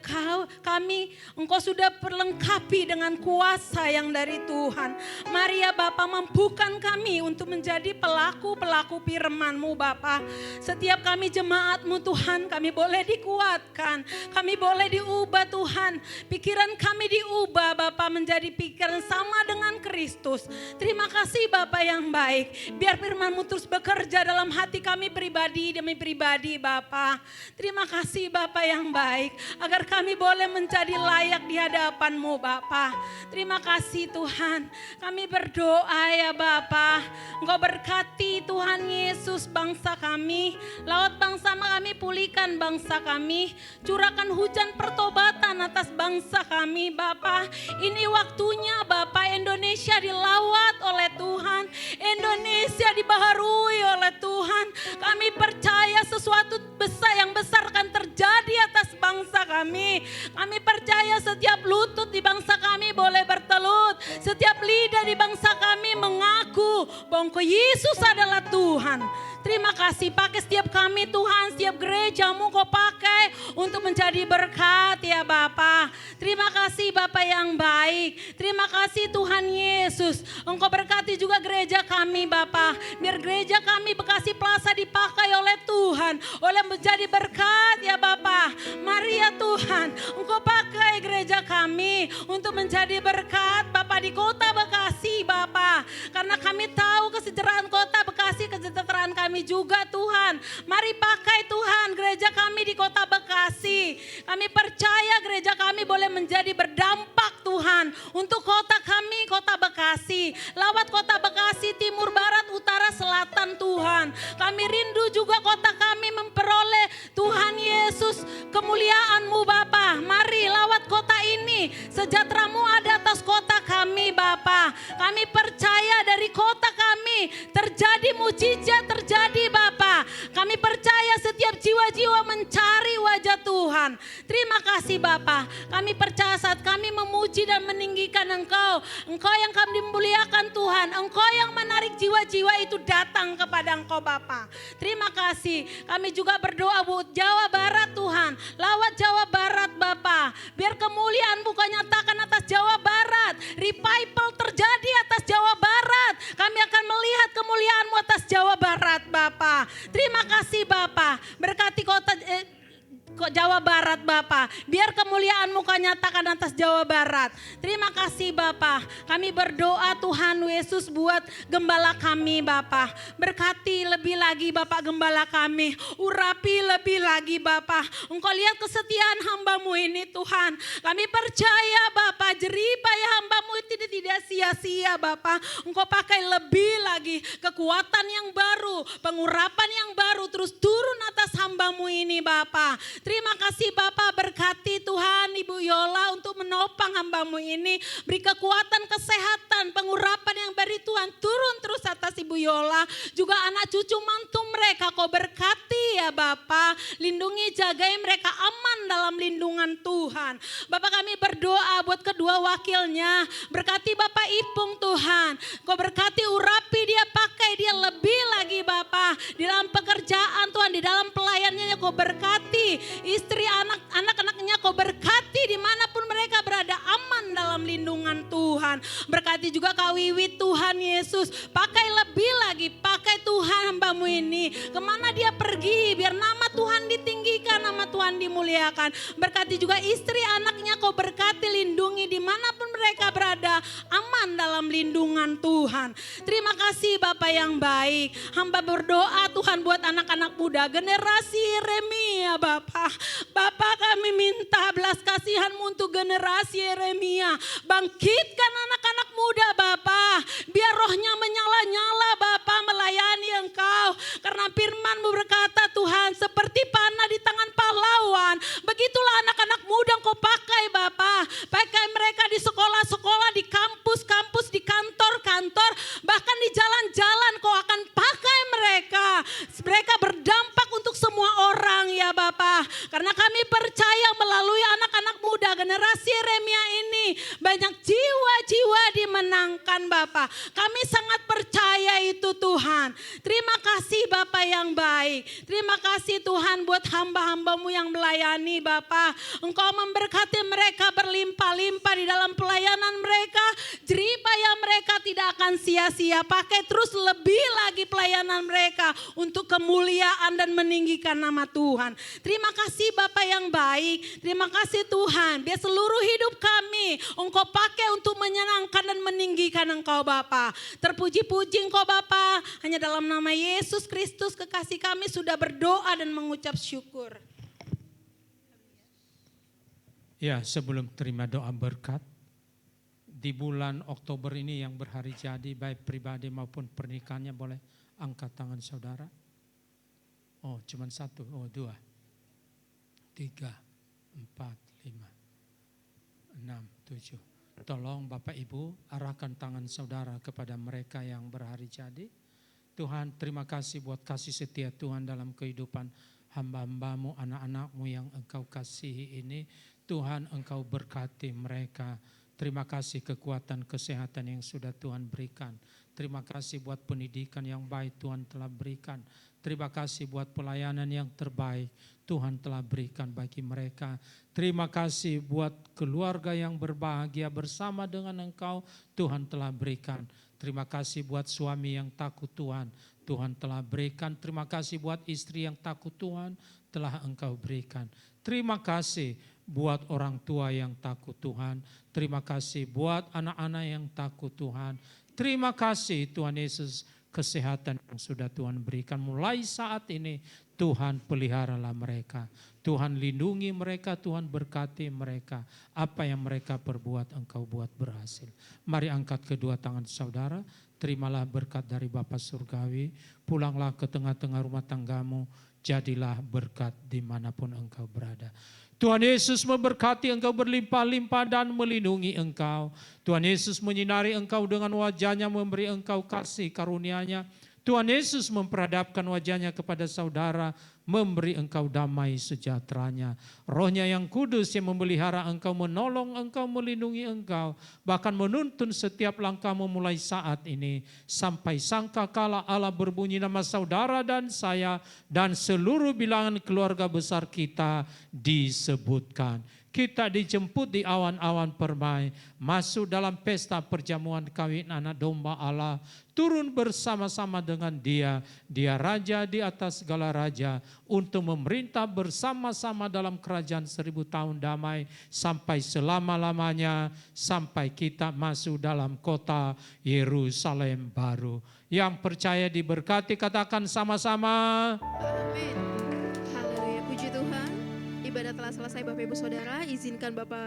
kami Engkau sudah perlengkapi dengan kuasa yang dari Tuhan. Mari ya Bapa, mampukan kami untuk menjadi pelaku-pelaku firman-Mu Bapa. Setiap kami jemaat-Mu Tuhan, kami boleh dikuatkan. Kami boleh diubah Tuhan. Pikiran kami diubah Bapa menjadi pikiran sama dengan Kristus. Terima kasih Bapa yang baik. Biar firman-Mu terus bekerja dalam hati kami pribadi demi pribadi Bapa. Terima kasih Bapa yang baik. Agar kami boleh menjadi layak di hadapan-Mu Bapa. Terima kasih Tuhan. Kami berdoa ya Bapa. Engkau berkati Tuhan Yesus bangsa kami. Laut bangsa kami, pulihkan bangsa kami. Curahkan hujan pertobatan atas bangsa kami Bapa. Ini waktunya Bapa, Indonesia dilawat oleh Tuhan. Indonesia dibaharui oleh Tuhan. Kami percaya sesuatu besar yang besar akan terjadi atas bangsa kami. Kami percaya setiap lutut di bangsa kami boleh bertelut. Setiap lidah di bangsa kami mengaku bahwa Yesus adalah Tuhan. Terima kasih, pakai setiap kami Tuhan, setiap gereja-Mu Kau pakai untuk menjadi berkat ya Bapa. Terima kasih Bapa yang baik. Terima kasih Tuhan Yesus. Engkau berkati juga gereja kami Bapa. Biar gereja kami Bekasi Plaza dipakai oleh Tuhan, oleh menjadi berkat ya Bapa. Mari ya Tuhan, Engkau pakai gereja kami untuk menjadi berkat Bapa di kota Bekasi Bapa. Karena kami tahu kesejahteraan kota Bekasi, kesejahteraan kami juga Tuhan. Mari pakai Tuhan gereja kami di kota Bekasi. Kami percaya gereja kami boleh menjadi berdampak Tuhan untuk kota kami, kota Bekasi. Lawat kota Bekasi, timur, barat, utara, selatan Tuhan. Kami rindu juga kota kami memperoleh Tuhan Yesus kemuliaan-Mu Bapa. Mari lawat kota ini, sejahtera-Mu ada atas kota kami Bapa. Kami percaya dari kota kami terjadi mujizat, terjadi Bapa. Kami percaya setiap jiwa-jiwa mencari wajah Tuhan. Terima kasih Bapa. Kami percaya saat kami memuji dan meninggikan Engkau, Engkau yang kami dimuliakan Tuhan. Engkau yang menarik jiwa-jiwa itu datang kepada Engkau Bapa. Terima kasih. Kami juga berdoa buat Jawa Barat Tuhan. Lawat Jawa Barat Bapa. Biar kemuliaan-Mu Kau nyatakan atas Jawa Barat. Revival terjadi atas Jawa Barat. Kami akan melihat kemuliaan-Mu atas Jawa Barat Bapa. Terima kasih Bapa. Berkati kota Jawa Barat Bapa. Biar kemuliaan-Mu Kau nyatakan atas Jawa Barat. Terima kasih Bapa. Kami berdoa Tuhan Yesus buat gembala kami Bapa. Berkati lebih lagi Bapa gembala kami. Urapi lebih lagi Bapa. Engkau lihat kesetiaan hamba-Mu ini Tuhan. Kami percaya Bapa jerih payah hamba-Mu itu tidak sia sia-sia Bapa. Engkau pakai lebih lagi kekuatan yang baru, pengurapan yang baru terus turun atas hamba-Mu ini Bapa. Terima kasih Bapa, berkati Tuhan Ibu Yola untuk menopang hamba-Mu ini. Beri kekuatan, kesehatan, pengurapan yang beri Tuhan turun terus atas Ibu Yola. Juga anak cucu mantu mereka Kau berkati ya Bapa. Lindungi, jagai mereka aman dalam lindungan Tuhan. Bapak kami berdoa buat kedua wakilnya. Berkati Bapak Ipung Tuhan. Kau berkati, urapi dia, pakai dia lebih lagi Bapak. Di dalam pekerjaan Tuhan, di dalam pelayanannya Kau berkati. Istri anak-anaknya Kau berkati dimanapun mereka berada, aman dalam lindungan Tuhan. Berkati juga Kak Wiwi Tuhan Yesus. Pakai lebih lagi, pakai Tuhan hamba-Mu ini. Kemana dia pergi, biar nama Tuhan ditinggikan, nama Tuhan dimuliakan. Berkati juga istri anaknya Kau berkati, lindungi dimanapun mereka berada, aman dalam lindungan Tuhan. Terima kasih Bapak yang baik. Hamba berdoa Tuhan buat anak-anak muda, generasi Yeremia Bapak. Bapak kami minta belas kasihan-Mu untuk generasi Yeremia. Bangkitkan anak-anak muda Bapak, biar rohnya menyala-nyala Bapak melayani Engkau. Karena firman-Mu berkata Tuhan, seperti panah di tangan pahlawan, begitulah anak-anak muda Engkau pakai Bapak. Pakai mereka di sekolah-sekolah, di kampus-kampus, di kantor-kantor, bahkan di jalan-jalan Kau akan pakai mereka. Mereka berdampak untuk semua orang ya Bapak. Karena kami percaya melalui anak-anak muda generasi Yeremia ini banyak jiwa-jiwa dimenangkan Bapak. Kami sangat percaya itu Tuhan. Terima kasih Bapak yang baik. Terima kasih Tuhan buat hamba-hamba-Mu yang melayani Bapak. Engkau memberkati mereka berlimpah-limpah di dalam pelayanan mereka. Jeripaya mereka tidak akan sia-sia. Pakai terus lebih lagi pelayanan mereka untuk kemuliaan dan meninggikan nama Tuhan. Terima kasih Bapak yang baik. Terima kasih Tuhan. Biar seluruh hidup kami Engkau pakai untuk menyenangkan dan meninggikan Engkau Bapak. Terpuji-puji Engkau Bapak. Hanya dalam nama Yesus Kristus kekasih kami sudah berdoa dan mengucap syukur. Ya, sebelum terima doa berkat, di bulan Oktober ini yang berhari jadi, baik pribadi maupun pernikahannya, boleh angkat tangan saudara. Oh, cuma satu, oh 2, 3, 4, 5, 6, 7. Tolong Bapak Ibu arahkan tangan saudara kepada mereka yang berhari jadi. Tuhan, terima kasih buat kasih setia Tuhan dalam kehidupan hamba-hamba-Mu, anak-anak-Mu yang Engkau kasihi ini. Tuhan, Engkau berkati mereka. Terima kasih kekuatan kesehatan yang sudah Tuhan berikan. Terima kasih buat pendidikan yang baik Tuhan telah berikan. Terima kasih buat pelayanan yang terbaik Tuhan telah berikan bagi mereka. Terima kasih buat keluarga yang berbahagia bersama dengan Engkau Tuhan telah berikan. Terima kasih buat suami yang takut Tuhan, Tuhan telah berikan. Terima kasih buat istri yang takut Tuhan telah Engkau berikan. Terima kasih buat orang tua yang takut Tuhan. Terima kasih buat anak-anak yang takut Tuhan. Terima kasih Tuhan Yesus, kesehatan yang sudah Tuhan berikan. Mulai saat ini Tuhan peliharalah mereka. Tuhan lindungi mereka, Tuhan berkati mereka. Apa yang mereka perbuat Engkau buat berhasil. Mari angkat kedua tangan saudara. Terimalah berkat dari Bapa Surgawi. Pulanglah ke tengah-tengah rumah tanggamu. Jadilah berkat dimanapun engkau berada. Tuhan Yesus memberkati engkau berlimpah-limpah dan melindungi engkau. Tuhan Yesus menyinari engkau dengan wajahnya, memberi engkau kasih karunia-Nya. Tuhan Yesus memperhadapkan wajahnya kepada saudara, memberi engkau damai sejahtera-Nya. Roh-Nya yang kudus yang memelihara engkau, menolong engkau, melindungi engkau, bahkan menuntun setiap langkahmu mulai saat ini sampai sangkakala Allah berbunyi nama saudara dan saya dan seluruh bilangan keluarga besar kita disebutkan. Kita dijemput di awan-awan permai, masuk dalam pesta perjamuan kawin anak domba Allah, turun bersama-sama dengan Dia. Dia Raja di atas segala raja, untuk memerintah bersama-sama dalam kerajaan 1000 tahun damai, sampai selama-lamanya, sampai kita masuk dalam kota Yerusalem baru. Yang percaya diberkati, katakan sama-sama. Amin. Haleluya, puji Tuhan. Ibadah telah selesai Bapak Ibu Saudara. Izinkan Bapak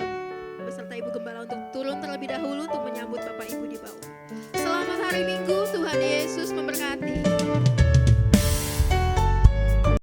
beserta Ibu Gembala untuk turun terlebih dahulu untuk menyambut Bapak Ibu di bawah. Selamat hari Minggu, Tuhan Yesus memberkati.